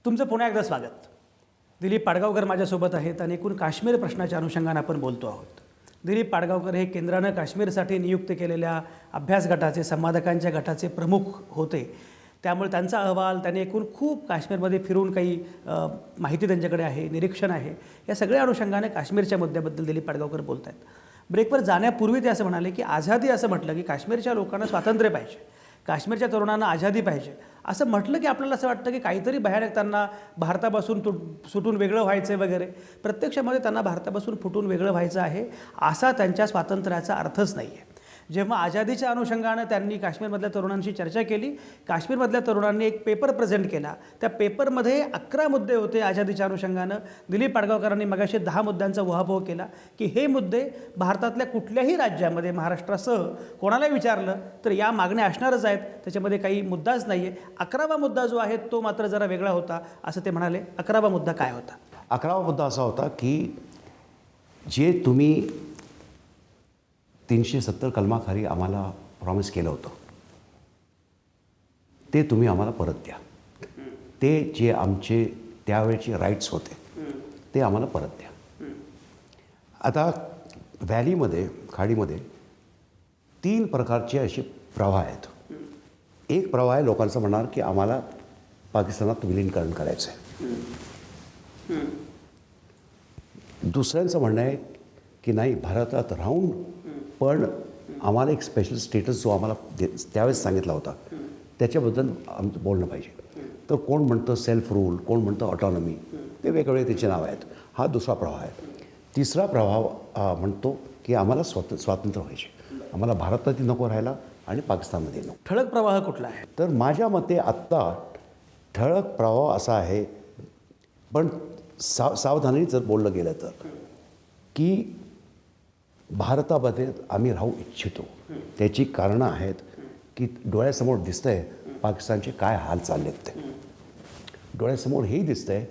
तुमचं पुन्हा एकदा स्वागत. दिलीप पाडगावकर माझ्यासोबत आहेत आणि एकूण काश्मीर प्रश्नाच्या अनुषंगानं आपण बोलतो आहोत. दिलीप पाडगावकर हे केंद्रानं काश्मीरसाठी नियुक्त केलेल्या अभ्यास गटाचे, संवादकांच्या गटाचे प्रमुख होते. त्यामुळे त्यांचा अहवाल, त्यांनी एकूण खूप काश्मीरमध्ये फिरून काही माहिती त्यांच्याकडे आहे, निरीक्षण आहे. या सगळ्या अनुषंगाने काश्मीरच्या मुद्द्याबद्दल दिलीप पाडगावकर बोलत आहेत. ब्रेकवर जाण्यापूर्वी ते असं म्हणाले की आझादी असं म्हटलं की काश्मीरच्या लोकांना स्वातंत्र्य पाहिजे, काश्मीरच्या तरुणांना आझादी पाहिजे. असं म्हटलं की आपल्याला असं वाटतं की काहीतरी भयानक त्यांना भारतापासून सुटून वेगळं व्हायचं आहे वगैरे. प्रत्यक्षामध्ये त्यांना भारतापासून फुटून वेगळं व्हायचं आहे असा त्यांच्या स्वातंत्र्याचा अर्थच नाही आहे. जेव्हा आझादीच्या अनुषंगानं त्यांनी काश्मीरमधल्या तरुणांशी चर्चा केली, काश्मीरमधल्या तरुणांनी एक पेपर प्रेझेंट केला. त्या पेपरमध्ये 11 मुद्दे होते आझादीच्या अनुषंगानं. दिलीप पाडगावकरांनी मगाशी 10 मुद्द्यांचा उहापोह केला की हे मुद्दे भारतातल्या कुठल्याही राज्यामध्ये, महाराष्ट्रासह कोणालाही विचारलं तर या मागण्या असणारच आहेत, त्याच्यामध्ये काही मुद्दाच नाही आहे. 11वा मुद्दा जो आहे तो मात्र जरा वेगळा होता असं ते म्हणाले. 11वा मुद्दा काय होता? 11वा मुद्दा असा होता की जे तुम्ही 370 कलमाखाली आम्हाला प्रॉमिस केलं होतं ते तुम्ही आम्हाला परत द्या. ते जे आमचे त्यावेळेचे राईट्स होते ते आम्हाला परत द्या. आता व्हॅलीमध्ये, खाडीमध्ये 3 प्रकारचे असे प्रवाह आहेत. एक प्रवाह आहे लोकांचं म्हणणार की आम्हाला पाकिस्तानात विलीनीकरण करायचं आहे. दुसऱ्यांचं म्हणणं आहे की नाही, भारतात राहून पण आम्हाला एक स्पेशल स्टेटस जो आम्हाला त्यावेळेस सांगितला होता त्याच्याबद्दल आमचं बोलणं पाहिजे. तर कोण म्हणतं सेल्फ रूल, कोण म्हणतं ऑटॉनॉमी, ते वेगवेगळे त्याचे नाव आहेत. हा दुसरा प्रवाह आहे. तिसरा प्रवाह म्हणतो की आम्हाला स्वातंत्र्य व्हायचे, आम्हाला भारतातही नको राहायला आणि पाकिस्तानमध्ये नको. ठळक प्रवाह कुठला आहे? तर माझ्या मते आत्ता ठळक प्रवाह असा आहे, पण सावधानी जर बोललं गेलं तर, की भारतामध्ये आम्ही राहू इच्छितो. त्याची कारणं आहेत की डोळ्यासमोर दिसतं आहे पाकिस्तानचे काय हाल चाललेत. ते डोळ्यासमोर हेही दिसतं आहे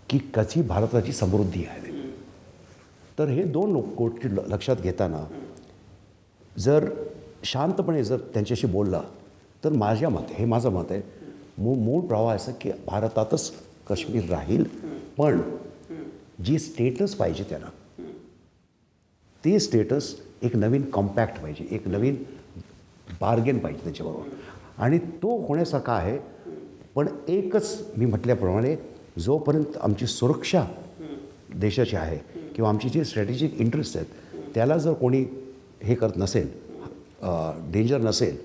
की कशी भारताची समृद्धी आहे. तर हे 2 गोष्टी लक्षात घेताना जर शांतपणे जर त्यांच्याशी बोलला तर माझ्या मते, हे माझं मत आहे, मूळ प्रवाह असं की भारतातच काश्मीर राहील, पण जी स्टेटस पाहिजे त्यांना ते स्टेटस एक नवीन कॉम्पॅक्ट पाहिजे, एक नवीन बार्गेन पाहिजे त्याच्याबरोबर, आणि तो होण्यासारखा आहे. पण एकच मी म्हटल्याप्रमाणे जोपर्यंत आमची सुरक्षा देशाची आहे किंवा आमची जे स्ट्रॅटेजिक इंटरेस्ट आहेत त्याला जर कोणी हे करत नसेल, डेंजर नसेल,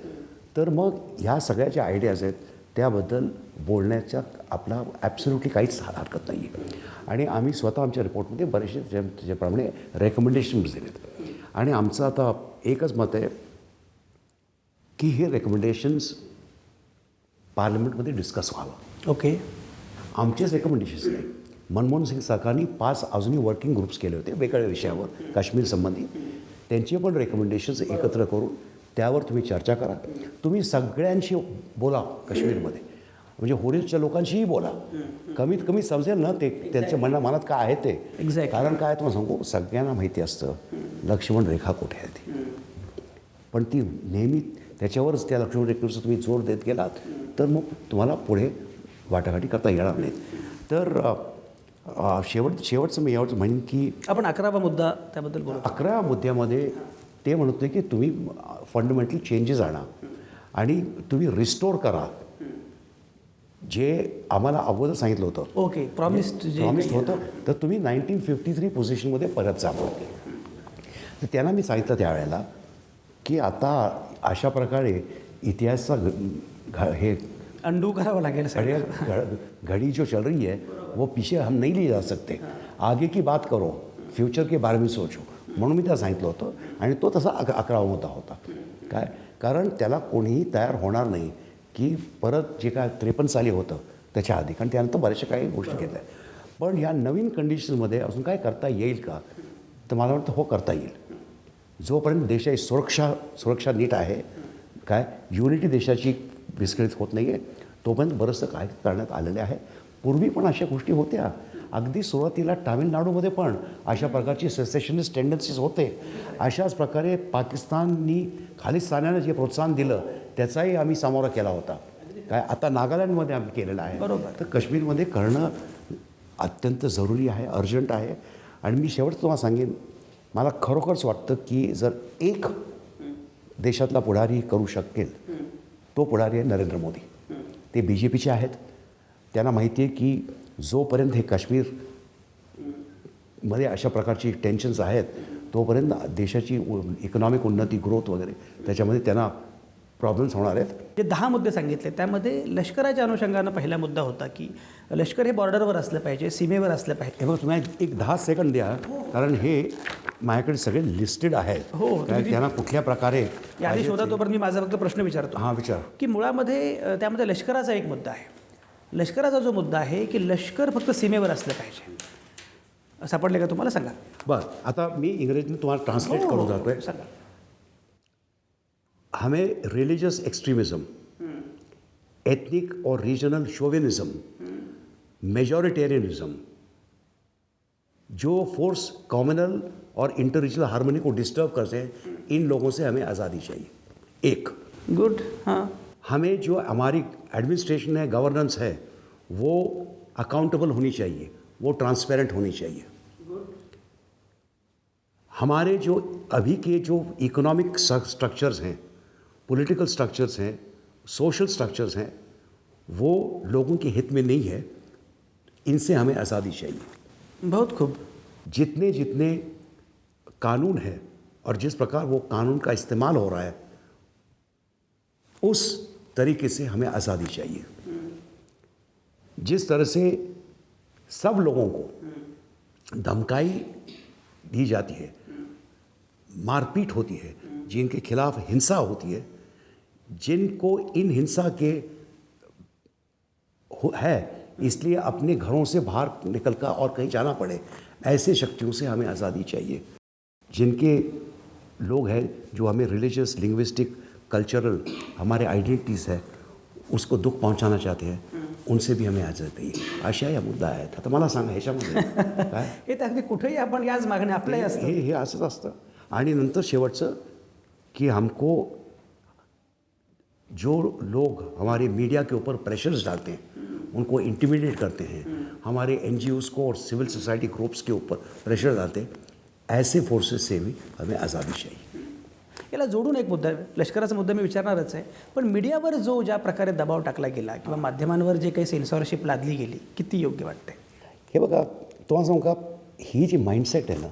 तर मग ह्या सगळ्या ज्या आयडियाज आहेत त्याबद्दल बोलण्याच्या आपला ॲब्सोल्युटली काहीच हरकत नाही आहे. आणि आम्ही स्वतः आमच्या रिपोर्टमध्ये बरेचसे त्याच्याप्रमाणे रेकमेंडेशन्स दिलेत. आणि आमचं आता एकच मत आहे की हे रेकमेंडेशन्स पार्लमेंटमध्ये डिस्कस व्हावं. ओके. आमचेच रेकमेंडेशन्स नाही, मनमोहन सिंग सरकारने 5 अजूनही वर्किंग ग्रुप्स केले होते वेगवेगळ्या विषयावर काश्मीर संबंधी. त्यांचे पण रेकमेंडेशन्स एकत्र करून त्यावर तुम्ही चर्चा करा. तुम्ही सगळ्यांशी बोला काश्मीरमध्ये, म्हणजे होरीलच्या लोकांशीही बोला. कमीत कमी समजेल ना ते त्यांच्या मनात काय आहे ते. Exactly. कारण काय तुम्हाला सांगू, सगळ्यांना माहिती असतं लक्ष्मण रेखा कुठे आहे ती, पण ती नेहमी त्याच्यावरच त्या लक्ष्मण रेखेचा तुम्ही जोर देत गेलात तर मग तुम्हाला पुढे वाटाघाटी करता येणार नाहीत. तर शेवटचं मी यावरच म्हणेन की आपण 11वा मुद्दा त्याबद्दल बोलू. 11 मुद्द्यामध्ये ते म्हणत होते की तुम्ही फंडामेंटल चेंजेस आणा आणि तुम्ही रिस्टोर करा जे आम्हाला अगोदर सांगितलं होतं. ओके. प्रॉमिस्ड होतं, तर तुम्ही 1953 पोझिशनमध्ये परत जा. तर त्यांना मी सांगितलं त्यावेळेला की आता अशा प्रकारे इतिहासाचा हे अंडू करावं लागेल सगळं. घड़ी जो चल रही है वो पीछे हम नहीं ले जा सकते, आगे की बात करो, फ्युचर के बारे में सोचो, म्हणून मी त्याला सांगितलं होतं. आणि तो तसा 11वा मुद्दा होता. काय कारण त्याला कोणीही तयार होणार नाही की परत जे काय 53 साली होतं त्याच्या आधी, कारण त्यानंतर बऱ्याचशा काही गोष्टी घेतल्या. पण ह्या नवीन कंडिशनमध्ये अजून काय करता येईल का, तर मला वाटतं हो करता येईल. जोपर्यंत देशाची सुरक्षा नीट आहे, काय युनिटी देशाची विस्कळीत होत नाही आहे, तोपर्यंत बरंचसं काय करण्यात आलेलं आहे. पूर्वी पण अशा गोष्टी होत्या. अगदी सुरुवातीला तामिळनाडूमध्ये पण अशा प्रकारची सेसेशनिस्ट टेंडन्सीज होते. अशाच प्रकारे पाकिस्ताननी खालिस्तानानं जे प्रोत्साहन दिलं त्याचाही आम्ही सामोरा केला होता. काय आता नागालँडमध्ये आम्ही केलेलं आहे. बरोबर. तर काश्मीरमध्ये करणं अत्यंत जरुरी आहे, अर्जंट आहे. आणि मी शेवटचं तुम्हाला सांगेन, मला खरोखरच वाटतं की जर एक देशातला पुढारी करू शकेल तो पुढारी आहे नरेंद्र मोदी. ते BJPचे आहेत. त्यांना माहिती आहे की जोपर्यंत हे काश्मीरमध्ये अशा प्रकारची टेन्शन्स आहेत तोपर्यंत देशाची इकॉनॉमिक उन्नती, ग्रोथ वगैरे त्याच्यामध्ये त्यांना प्रॉब्लेम्स होणार आहेत. जे 10 मुद्दे सांगितले त्यामध्ये लष्कराच्या अनुषंगानं पहिला मुद्दा होता की लष्कर हे बॉर्डरवर असलं पाहिजे, सीमेवर असलं पाहिजे. हे बघ, तुम्ही एक 10 सेकंद द्या, कारण हे माझ्याकडे सगळे लिस्टेड आहेत. हो, काय त्यांना कुठल्या प्रकारे यादी शोधा. तोपर्यंत मी माझा फक्त प्रश्न विचारतो. हां, विचार. की मुळामध्ये त्यामध्ये लष्कराचा एक मुद्दा आहे. लष्कराचा जो मुद्दा आहे की लष्कर फक्त सीमेवर असलं पाहिजे. सापडले का तुम्हाला? सांगा. बरं, आता मी इंग्रजीतून तुम्हाला ट्रान्सलेट करून जातोय. सांगा. हमें रिलीजियस एक्सट्रीमिज्म, एथनिक और रीजनल शोविनिज्म, मेजॉरिटेरियनिज्म जो फोर्स कम्युनल और इंटर रीजनल हार्मनी को डिस्टर्ब करते हैं, इन लोगों से हमें आज़ादी चाहिए. एक. गुड. हाँ. हमें जो हमारी एडमिनिस्ट्रेशन है, गवर्नेंस है, वो अकाउंटेबल होनी चाहिए, वो ट्रांसपेरेंट होनी चाहिए. हमारे जो अभी के जो इकोनॉमिक स्ट्रक्चर्स हैं, पॉलिटिकल स्ट्रक्चर्स हैं, सोशल स्ट्रक्चर्स हैं, वो लोगों के हित में नहीं है. इनसे हमें आज़ादी चाहिए. बहुत खूब. जितने जितने कानून है और जिस प्रकार वो कानून का इस्तेमाल हो रहा है उस तरीके से हमें आज़ादी चाहिए. जिस तरह से सब लोगों को धमकाई दी जाती है, मारपीट होती है, जिनके खिलाफ हिंसा होती है, जिनको इन हिंसा के है इसलिए अपने घरों से बाहर निकलकर और कहीं जाना पड़े, ऐसे शक्तियों से हमें आज़ादी चाहिए. जिनके लोग हैं जो हमें रिलीजियस, लिंग्विस्टिक, कल्चरल हमारे आयडेंटिटीज़ है उसको दुःख पहुंचाना चाहते हैं, उनसे भी हमें आज़ादी चाहिए. अशा या मुद्दा आहे. आता मला सांगा ह्याच्यामध्ये काय हे तर अगदी कुठेही आपण याच मागण्या आपल्याही असतं. हे असंच असतं. आणि नंतर शेवटचं कि हमको जो लोग हमारे मीडिया के ऊपर प्रेशर्स डालते हैं, उनको इंटिमिडेट करते हैं, हमारे NGOs को और सिविल सोसाइटी ग्रुप्स के ऊपर प्रेशर डालते हैं, ऐसे फोर्सेस से भी हमें आज़ादी चाहिए. याला जोडून एक मुद्दा लष्कराचा मुद्दा मी विचारणारच आहे, पण मीडियावर जो ज्या प्रकारे दबाव टाकला गेला किंवा माध्यमांवर जे काही सेन्सॉरशिप लादली गेली किती योग्य वाटते? हे बघा तुम्हाला सांगू का, ही जी माइंडसेट आहे ना,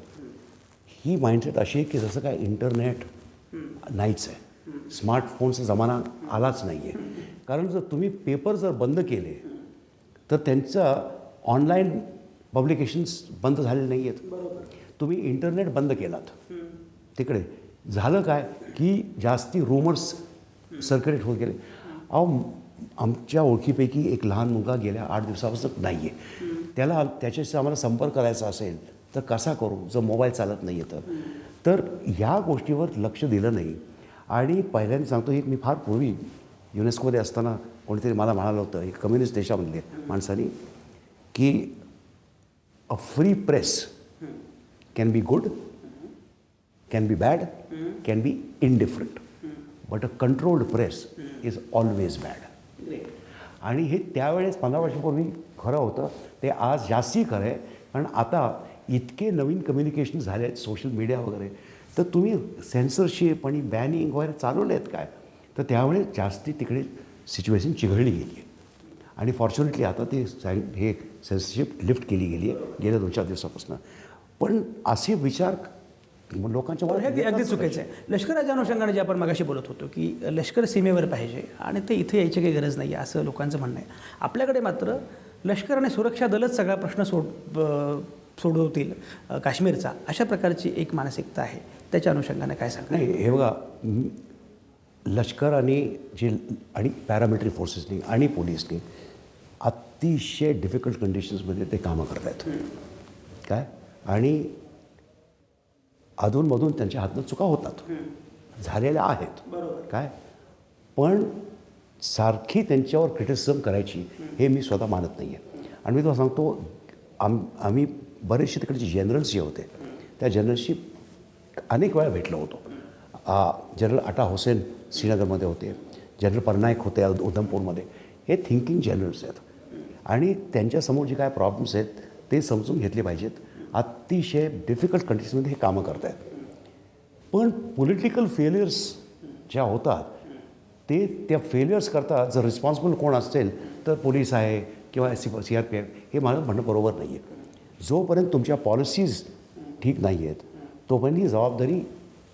ही माइंडसेट अशी आहे की जसं काय इंटरनेट नाहीच आहे, स्मार्टफोनचा जमाना आलाच नाही आहे. कारण जर तुम्ही पेपर जर बंद केले तर त्यांचं ऑनलाईन पब्लिकेशन्स बंद झालेले नाही आहेत. तुम्ही इंटरनेट बंद केलात तिकडे झालं काय की जास्ती रूमर्स सर्क्युलेट होत गेले. अहो आमच्या ओळखीपैकी एक लहान मुलगा गेल्या 8 दिवसापासून नाही आहे. त्याला त्याच्याशी आम्हाला संपर्क करायचा असेल तर कसा करू जर मोबाईल चालत नाही आहे तर ह्या गोष्टीवर लक्ष दिलं नाही. आणि पहिल्यांदा सांगतो, एक मी फार पूर्वी युनेस्कोमध्ये असताना कोणीतरी मला म्हणालं होतं, एक कम्युनिस्ट देशामधले माणसानी, की a free press can be good, can be bad, can be indifferent, but a controlled press is always bad. आणि हे त्यावेळेस 15 वर्षापूर्वी खरं होतं, ते आज जास्ती खरं आहे. कारण आता इतके नवीन कम्युनिकेशन झाले आहेत सोशल मीडिया वगैरे, तर तुम्ही सेन्सरशिप आणि बॅनिंग वगैरे चालवले आहेत काय, तर त्यावेळेस जास्ती तिकडे सिच्युएशन चिघळली गेली आहे. आणि फॉर्च्युनेटली आता ते हे सेन्सरशिप लिफ्ट केली गेली आहे गेल्या 2-4 दिवसापासून. पण असे विचार लोकांच्या हे अगदी चुकीचं आहे. लष्कराच्या अनुषंगाने जे आपण मगाशी बोलत होतो की लष्कर सीमेवर पाहिजे आणि ते इथे यायची काही गरज नाही आहे असं लोकांचं म्हणणं आहे. आपल्याकडे मात्र लष्कर आणि सुरक्षा दलच सगळा प्रश्न सोडवतील काश्मीरचा, अशा प्रकारची एक मानसिकता आहे. त्याच्या अनुषंगाने काय सांगा? नाही, हे बघा, लष्कर आणि पॅरामिलिटरी फोर्सेसनी आणि पोलिसनी अतिशय डिफिकल्ट कंडिशन्समध्ये ते कामं करत आहेत काय. आणि अधूनमधून त्यांच्या हातनं चुका होतात, झालेल्या आहेत काय. पण सारखी त्यांच्यावर क्रिटिसिझम करायची हे मी स्वतः मानत नाही आहे. आणि मी तुम्हाला सांगतो, आम्ही बरेचसे तिकडचे जनरल्स जे होते त्या जनरल्सशी अनेक वेळा भेटलो होतो. जनरल अटा हुसेन श्रीनगरमध्ये होते, जनरल पटनायक होते उधमपूरमध्ये. हे थिंकिंग जनरल्स आहेत आणि त्यांच्यासमोर जे काय प्रॉब्लेम्स आहेत ते समजून घेतले पाहिजेत. अतिशय डिफिकल्ट कंडिशनमध्ये हे कामं करत आहेत. पण पॉलिटिकल फेल्युअर्स ज्या होतात त्या फेल्युअर्स करता जर रिस्पॉन्सिबल कोण असेल तर पोलीस आहे किंवा CRPF, हे मला म्हणणं बरोबर नाही आहे. जोपर्यंत तुमच्या पॉलिसीज ठीक नाही आहेत तोपर्यंत ही जबाबदारी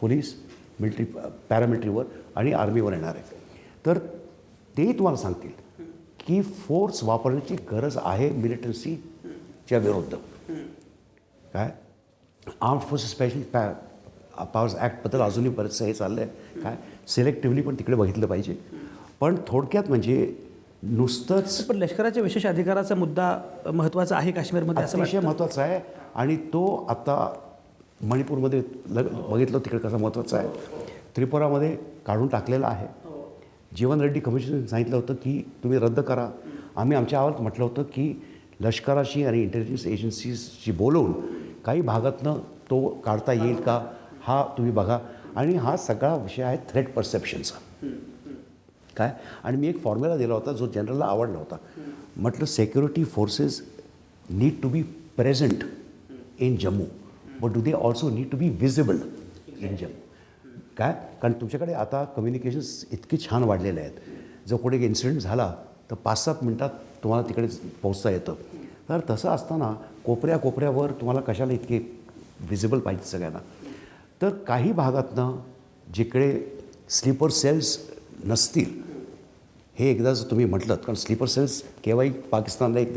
पोलीस, मिलिटरी, पॅरामिलिटरीवर आणि आर्मीवर येणार आहे. तर तेही तुम्हाला सांगतील की फोर्स वापरण्याची गरज आहे मिलिटन्सीच्या विरुद्ध काय. आर्म्ड फोर्सेस स्पेशल पॉवर्स ॲक्टबद्दल अजूनही बरंचसं हे चाललं आहे काय. सिलेक्टिव्हली पण तिकडे बघितलं पाहिजे. पण थोडक्यात म्हणजे नुसतंच पण लष्कराच्या विशेष अधिकाराचा मुद्दा महत्त्वाचा आहे काश्मीरमध्ये असं अतिशय महत्त्वाचा आहे. आणि तो आता मणिपूरमध्ये बघितलं तिकडे कसा महत्त्वाचा आहे. त्रिपुरामध्ये काढून टाकलेला आहे. जीवन रेड्डी कमिशनने सांगितलं होतं की तुम्ही रद्द करा. आम्ही आमच्या अहवालात म्हटलं होतं की लष्कराशी आणि इंटेलिजन्स एजन्सीजशी बोलवून काही भागातनं तो काढता येईल का हा तुम्ही बघा. आणि हा सगळा विषय आहे थ्रेट परसेप्शनचा काय. आणि मी एक फॉर्म्युला दिला होता जो जनरलला आवडला होता. म्हटलं security forces need to be present in Jammu, but do they also need to be visible in Jammu काय. कारण तुमच्याकडे आता कम्युनिकेशन्स इतके छान वाढलेले आहेत. जर कुठे एक इन्सिडेंट झाला तर 5-7 मिनटात तुम्हाला तिकडे पोहोचता येतं. तर तसं असताना कोपऱ्यावर तुम्हाला कशाला इतके विजिबल पाहिजे सगळ्यांना. तर काही भागातनं जिकडे स्लीपर सेल्स नसतील, हे एकदा जर तुम्ही म्हटलं, कारण स्लीपर सेल्स केव्हाही पाकिस्तानला एक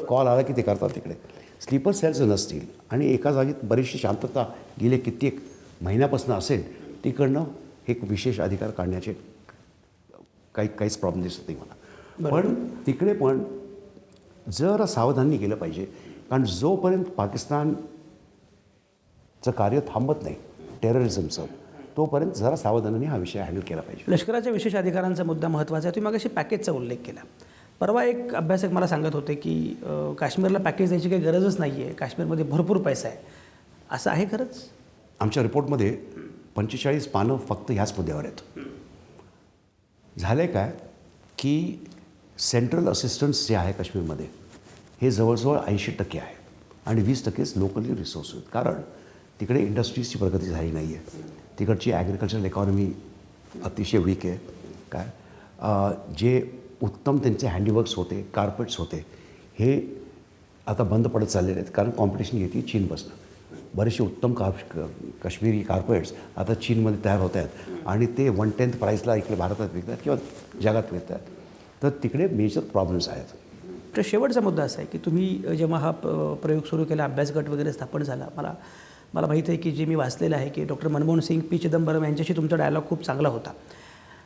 कॉल आला की ते करतात तिकडे. स्लीपर सेल्स नसतील आणि एका जागेत बरीचशी शांतता गेले कित्येक महिन्यापासून असेल, तिकडनं एक विशेष अधिकार काढण्याचे काहीच प्रॉब्लेम दिसत नाही मला. पण तिकडे पण जरा सावधानी केलं पाहिजे. कारण जोपर्यंत पाकिस्तानचं कार्य थांबत नाही टेररिझमचं, तोपर्यंत जरा सावधानाने हा विषय हँडल केला पाहिजे. लष्कराच्या विशेष अधिकारांचा मुद्दा महत्त्वाचा आहे. तुम्ही मागाशी पॅकेजचा उल्लेख केला. परवा एक अभ्यासक मला सांगत होते की काश्मीरला पॅकेज द्यायची काही गरजच नाही आहे, काश्मीरमध्ये भरपूर पैसा आहे. असं आहे खरंच? आमच्या रिपोर्टमध्ये 45 पानं फक्त ह्याच मुद्द्यावर आहेत. झालं काय की सेंट्रल असिस्टन्स जे आहे काश्मीरमध्ये हे जवळजवळ 80% आहे आणि 20%च लोकली रिसोर्स आहेत. कारण तिकडे इंडस्ट्रीजची प्रगती झाली नाही आहे. तिकडची ॲग्रिकल्चरल इकॉनॉमी अतिशय वीक आहे. काय जे उत्तम त्यांचे हँडीवर्क्स होते, कार्पेट्स होते, हे आता बंद पडत चाललेले आहेत. कारण कॉम्पिटिशन येते चीनपासून. बरेचसे उत्तम काश्मीरी कार्पेट्स आता चीनमध्ये तयार होत आहेत आणि ते 1/10 प्राईसला इकडे भारतात विकतात किंवा जगात विकतात. तर तिकडे मेजर प्रॉब्लेम्स आहेत. तर शेवटचा मुद्दा असा आहे की तुम्ही जेव्हा हा प्रयोग सुरू केला, अभ्यास गट वगैरे स्थापन झाला, मला माहीत आहे की जे मी वाचलेलं आहे की डॉक्टर मनमोहन सिंग, पी चिदंबरम यांच्याशी तुमचा डायलॉग खूप चांगला होता.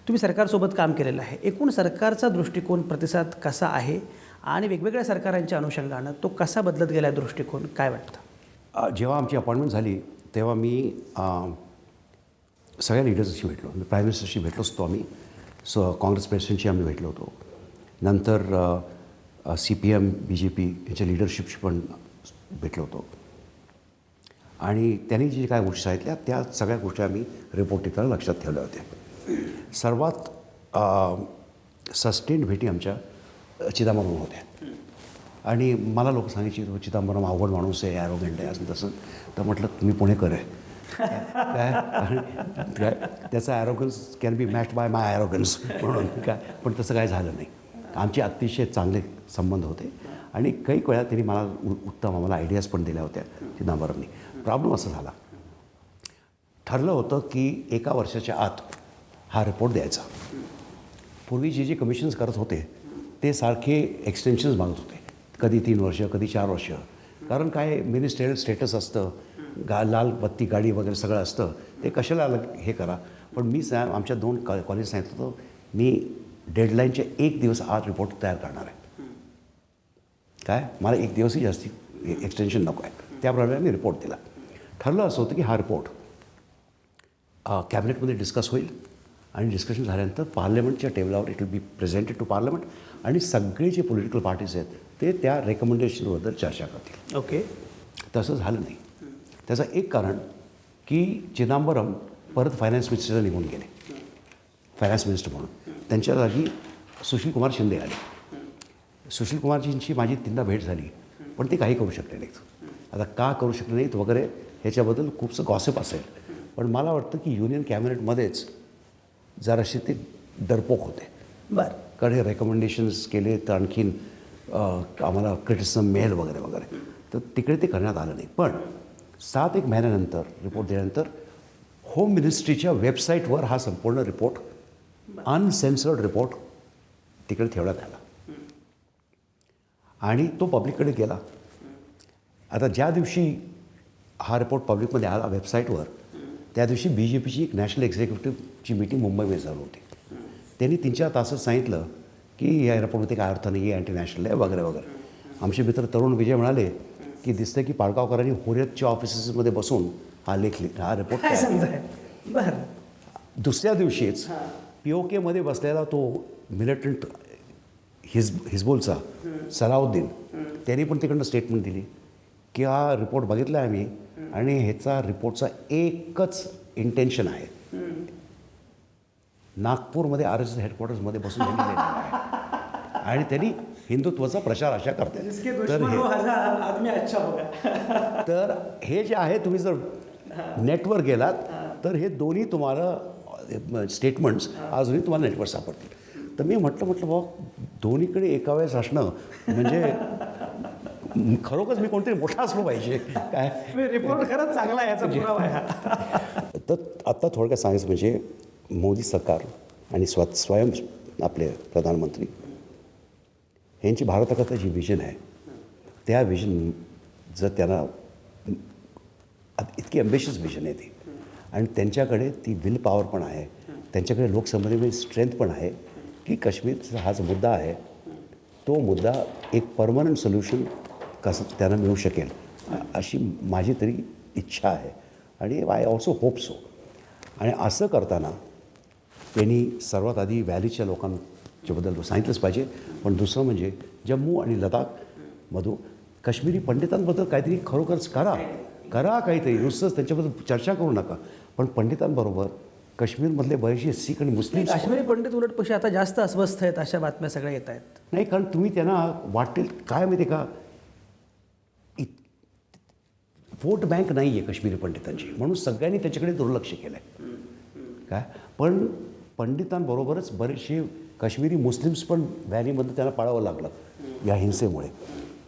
तुम्ही सरकारसोबत काम केलेलं आहे. एकूण सरकारचा दृष्टिकोन, प्रतिसाद कसा आहे आणि वेगवेगळ्या सरकारांच्या अनुषंगानं तो कसा बदलत गेला दृष्टिकोन, काय वाटतं? जेव्हा आमची अपॉइंटमेंट झाली तेव्हा मी सगळ्या लिडर्सशी भेटलो. मी प्राईम मिनिस्टरशी भेटलोच होतो आम्ही. काँग्रेस प्रेसिडेंटशी आम्ही भेटलो होतो. नंतर CPM, BJP यांच्या लिडरशिपशी पण भेटलो होतो. आणि त्यांनी जे काय गोष्टी सांगितल्या त्या सगळ्या गोष्टी आम्ही रिपोर्ट लिहिताना लक्षात ठेवल्या होत्या. सर्वात सस्टेंड भेटी आमच्या चिदंबरम होत्या. आणि मला लोक सांगायची तो चिदंबरम अवघड माणूस आहे, ॲरोगंट आहे, असं तसं. तर म्हटलं तुम्ही पुणेकर आहे काय त्याचा arrogance can be matched by my arrogance म्हणून काय. पण तसं काय झालं नाही. आमचे अतिशय चांगले संबंध होते आणि काही वेळा त्यांनी मला उत्तम आम्हाला आयडियाज पण दिल्या होत्या चिदंबरमनी. प्रॉब्लेम असा झाला, ठरलं होतं की 1 वर्षाच्या आत हा रिपोर्ट द्यायचा. पूर्वी जे कमिशन्स करत होते ते सारखे एक्सटेन्शन्स मागत होते, कधी 3 वर्ष, कधी 4 वर्ष. कारण काय मिनिस्ट्रियल स्टेटस असतं, लाल बत्ती गाडी वगैरे सगळं असतं, ते कशाला हे करा. पण मी आमच्या 2 कॉलेज सांगितलं होतं मी डेडलाईनच्या 1 दिवस आत रिपोर्ट तयार करणार आहे. काय मला 1 दिवसही जास्ती एक्सटेन्शन नको आहे. त्याप्रमाणे मी रिपोर्ट दिला. ठरलं असं होतं की हा रिपोर्ट कॅबिनेटमध्ये डिस्कस होईल आणि डिस्कशन झाल्यानंतर पार्लमेंटच्या टेबलावर it will be presented to parliament आणि सगळे जे पॉलिटिकल पार्टीज आहेत ते त्या रेकमेंडेशनबद्दल चर्चा करतील. ओके. तसं झालं नाही. त्याचं एक कारण की चिदंबरम परत फायनान्स मिनिस्टरला निघून गेले, फायनान्स मिनिस्टर म्हणून. त्यांच्या जागी सुशीलकुमार शिंदे आले. सुशीलकुमारजींची माझी 3दा भेट झाली, पण ते काही करू शकले नाहीत. आता का करू शकले नाहीत वगैरे ह्याच्याबद्दल खूपसं गॉसिप असेल, पण मला वाटतं की युनियन कॅबिनेटमध्येच जरासे ते डरपोक होते. बरं. कारण हे रेकमेंडेशन्स केले तर आणखीन आम्हाला क्रिटिसिझम मिळेल वगैरे वगैरे. तर तिकडे ते करण्यात आलं नाही. पण 7 महिन्यानंतर रिपोर्ट दिल्यानंतर होम मिनिस्ट्रीच्या वेबसाईटवर हा संपूर्ण रिपोर्ट, अनसेन्सर्ड रिपोर्ट तिकडे ठेवण्यात आला आणि तो पब्लिककडे गेला. आता ज्या दिवशी हा रिपोर्ट पब्लिकमध्ये आला वेबसाईटवर, त्या दिवशी BJPची एक नॅशनल एक्झिक्युटिव्हची मीटिंग मुंबईमध्ये चालू होती. त्यांनी 3-4 तासात सांगितलं की या रिपोर्टमध्ये काय अर्थ नाही आहे, अँटी आहे वगैरे वगैरे. आमचे मित्र तरुण विजय म्हणाले की दिसतं की पाडगावकरांनी हुरियतच्या ऑफिसेसमध्ये बसून हा रिपोर्ट काय सांगताय? बरं. दुसऱ्या दिवशीच POKमध्ये बसलेला तो मिलिटंट हिजबुलचा सलाउद्दीन, त्यांनी पण तिकडनं स्टेटमेंट दिली की हा रिपोर्ट बघितला आहे आम्ही आणि ह्याचा रिपोर्टचा एकच इंटेन्शन आहे, नागपूरमध्ये RSS हेडक्वार्टर्समध्ये बसून त्यांनी लिहिलेलं आहे आणि त्यांनी हिंदुत्वाचा प्रचार अशा करतात. तर हे जे आहे, तुम्ही जर नेटवर गेलात तर हे दोन्ही तुम्हाला स्टेटमेंट्स अजूनही तुम्हाला नेटवर सापडतील. तर मी म्हटलं बाबा दोन्हीकडे एका वेळेस असणं म्हणजे खरोखरच मी कोणतरी मोठा असलो पाहिजे काय. रिपोर्ट खरंच चांगला आहे, याचा पुरावा आहे. तर आत्ता थोडक्यात सांगायचं म्हणजे मोदी सरकार आणि स्वयं आपले प्रधानमंत्री यांची भारताकरता जी विजन आहे, त्या विजन जर त्यांना इतकी ॲम्बिशियस विजन आहे ती, आणि त्यांच्याकडे ती विल पॉवर पण आहे, त्यांच्याकडे लोकसभेमध्ये स्ट्रेंथ पण आहे की काश्मीरचा हा जो मुद्दा आहे तो मुद्दा एक परमनंट सोल्युशन कसं त्यांना मिळू शकेल अशी माझी तरी इच्छा आहे आणि आय ऑल्सो होप सो. आणि असं करताना त्यांनी सर्वात आधी व्हॅलीच्या लोकांच्याबद्दल सांगितलंच पाहिजे, पण दुसरं म्हणजे जम्मू आणि लडाखमधून काश्मीरी पंडितांबद्दल काहीतरी खरोखरच करा काहीतरी. नुसतंच त्यांच्याबद्दल चर्चा करू नका, पण पंडितांबरोबर काश्मीरमधले बरेचसे शीख आणि मुस्लिम, काश्मीरी पंडित उलट पैसे आता जास्त अस्वस्थ आहेत, अशा बातम्या सगळ्या येत आहेत. नाही, कारण तुम्ही त्यांना वाटेल काय माहिती का, वोट बँक नाही आहे काश्मीरी पंडितांची, म्हणून सगळ्यांनी त्याच्याकडे दुर्लक्ष केलं आहे. काय पण पंडितांबरोबरच बरेचसे काश्मीरी मुस्लिम्स पण व्हॅलीमध्ये त्यांना पाळावं लागलं या हिंसेमुळे.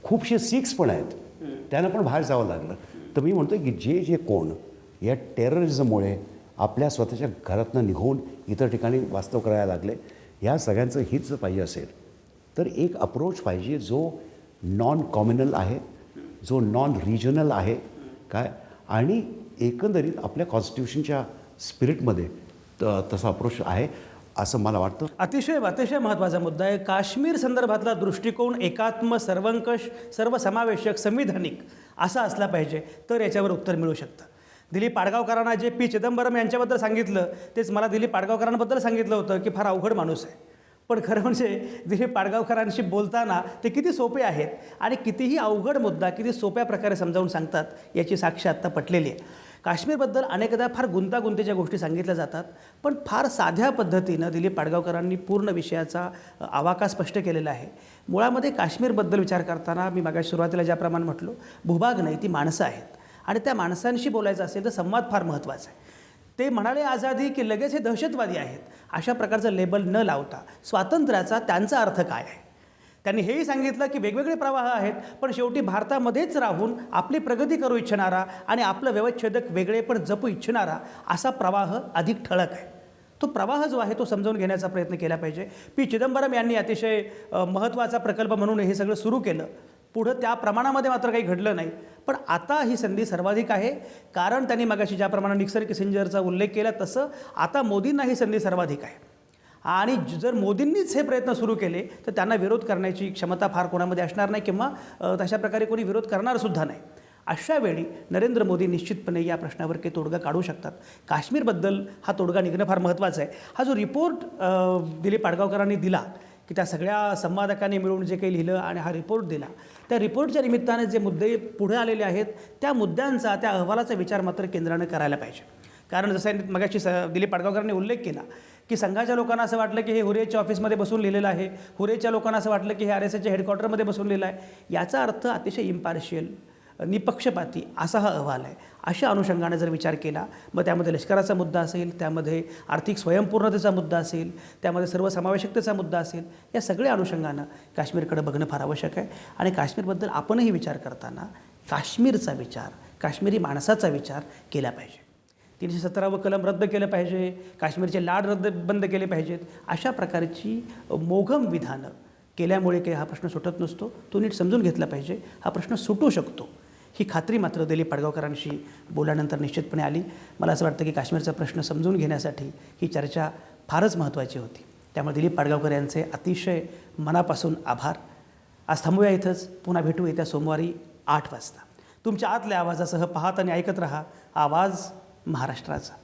खूपसे सिख्स पण आहेत, त्यांना पण बाहेर जावं लागलं. तर मी म्हणतो की जे कोण या टेररिझममुळे आपल्या स्वतःच्या घरातनं निघून इतर ठिकाणी वास्तव करायला लागले, ह्या सगळ्यांचं हित जर पाहिजे असेल तर एक अप्रोच पाहिजे जो नॉन कॉम्युनल आहे, जो नॉन रिजनल आहे काय, आणि एकंदरीत आपल्या कॉन्स्टिट्यूशनच्या स्पिरिटमध्ये तसा अप्रोच आहे असं मला वाटतं. अतिशय महत्त्वाचा मुद्दा आहे. काश्मीर संदर्भातला दृष्टिकोन एकात्म, सर्वंकष, सर्वसमावेशक, संविधानिक असा असला पाहिजे, तर याच्यावर उत्तर मिळू शकतं. दिलीप पाडगावकरांना जे पी चिदंबरम यांच्याबद्दल सांगितलं तेच मला दिलीप पाडगावकरांबद्दल सांगितलं होतं की फार अवघड माणूस आहे. पण खरं म्हणजे दिलीप पाडगावकरांशी बोलताना ते किती सोपे आहेत आणि कितीही अवघड मुद्दा किती सोप्या प्रकारे समजावून सांगतात याची साक्ष आत्ता पटलेली आहे. काश्मीरबद्दल अनेकदा फार गुंतागुंतीच्या गोष्टी सांगितल्या जातात, पण फार साध्या पद्धतीनं दिलीप पाडगावकरांनी पूर्ण विषयाचा आवाका स्पष्ट केलेला आहे. मुळामध्ये काश्मीरबद्दल विचार करताना मी मागाशी सुरुवातीला ज्याप्रमाणे म्हटलो, भूभाग नाही ती माणसं आहेत आणि त्या माणसांशी बोलायचं असेल तर संवाद फार महत्त्वाचा आहे. ते म्हणाले आझादी की लगेच हे दहशतवादी आहेत, अशा प्रकारचं लेबल न लावता स्वातंत्र्याचा त्यांचा अर्थ काय आहे. त्यांनी हेही सांगितलं की वेगवेगळे प्रवाह आहेत, पण शेवटी भारतामध्येच राहून आपली प्रगती करू इच्छिणारा आणि आपलं व्यवच्छेदक वेगळे पण जपू इच्छिणारा असा प्रवाह अधिक ठळक आहे. तो प्रवाह जो आहे तो समजावून घेण्याचा प्रयत्न केला पाहिजे. पी चिदंबरम यांनी अतिशय महत्त्वाचा प्रकल्प म्हणून हे सगळं सुरू केलं. पुढं त्या प्रमाणामध्ये मात्र काही घडलं नाही. पण आता ही संधी सर्वाधिक आहे, कारण त्यांनी मगाशी ज्याप्रमाणे निक्सन किसिंजरचा उल्लेख केला तसं आता मोदींना ही संधी सर्वाधिक आहे. आणि जर मोदींनीच हे प्रयत्न सुरू केले तर त्यांना विरोध करण्याची क्षमता फार कोणामध्ये असणार नाही किंवा तशा प्रकारे कोणी विरोध करणारसुद्धा नाही. अशा वेळी नरेंद्र मोदी निश्चितपणे या प्रश्नावर काही तोडगा काढू शकतात. काश्मीरबद्दल हा तोडगा निघणं फार महत्त्वाचं आहे. हा जो रिपोर्ट दिलीप पाडगावकरांनी दिला की त्या सगळ्या संवादकांनी मिळून जे काही लिहिलं आणि हा रिपोर्ट दिला, त्या रिपोर्टच्या निमित्ताने जे मुद्दे पुढे आलेले आहेत त्या मुद्द्यांचा, त्या अहवालाचा विचार मात्र केंद्रानं करायला पाहिजे. कारण जसं मगाशी दिलीप पाडगावकरांनी उल्लेख केला की संघाच्या लोकांना असं वाटलं की हे हुरेच्या ऑफिसमध्ये बसून लिहिलेलं आहे, हुरेच्या लोकांना असं वाटलं की हे RSSच्या हेडक्वार्टरमध्ये बसून लिहिलं आहे. याचा अर्थ अतिशय इम्पार्शियल, निपक्षपाती असा हा अहवाल आहे. अशा अनुषंगाने जर विचार केला, मग त्यामध्ये लष्कराचा मुद्दा असेल, त्यामध्ये आर्थिक स्वयंपूर्णतेचा मुद्दा असेल, त्यामध्ये सर्वसमावेशकतेचा मुद्दा असेल, या सगळ्या अनुषंगानं काश्मीरकडे बघणं फार आवश्यक आहे. आणि काश्मीरबद्दल आपणही विचार करताना काश्मीरचा विचार, काश्मीरी माणसाचा विचार केला पाहिजे. 317 कलम रद्द केलं पाहिजे, काश्मीरचे लाड बंद केले पाहिजेत. अशा प्रकारची मोघम विधानं केल्यामुळे काही हा प्रश्न सुटत नसतो. तो नीट समजून घेतला पाहिजे. हा प्रश्न सुटू शकतो ही खात्री मात्र दिलीप पाडगावकरांशी बोलल्यानंतर निश्चितपणे आली. मला असं वाटतं की काश्मीरचा प्रश्न समजून घेण्यासाठी ही चर्चा फारच महत्त्वाची होती. त्यामुळे दिलीप पाडगावकर यांचे अतिशय मनापासून आभार. आज थांबूया इथंच. पुन्हा भेटू येत्या सोमवारी 8 वाजता. तुमच्या आतल्या आवाजासह पाहत आणि ऐकत रहा आवाज महाराष्ट्राचा.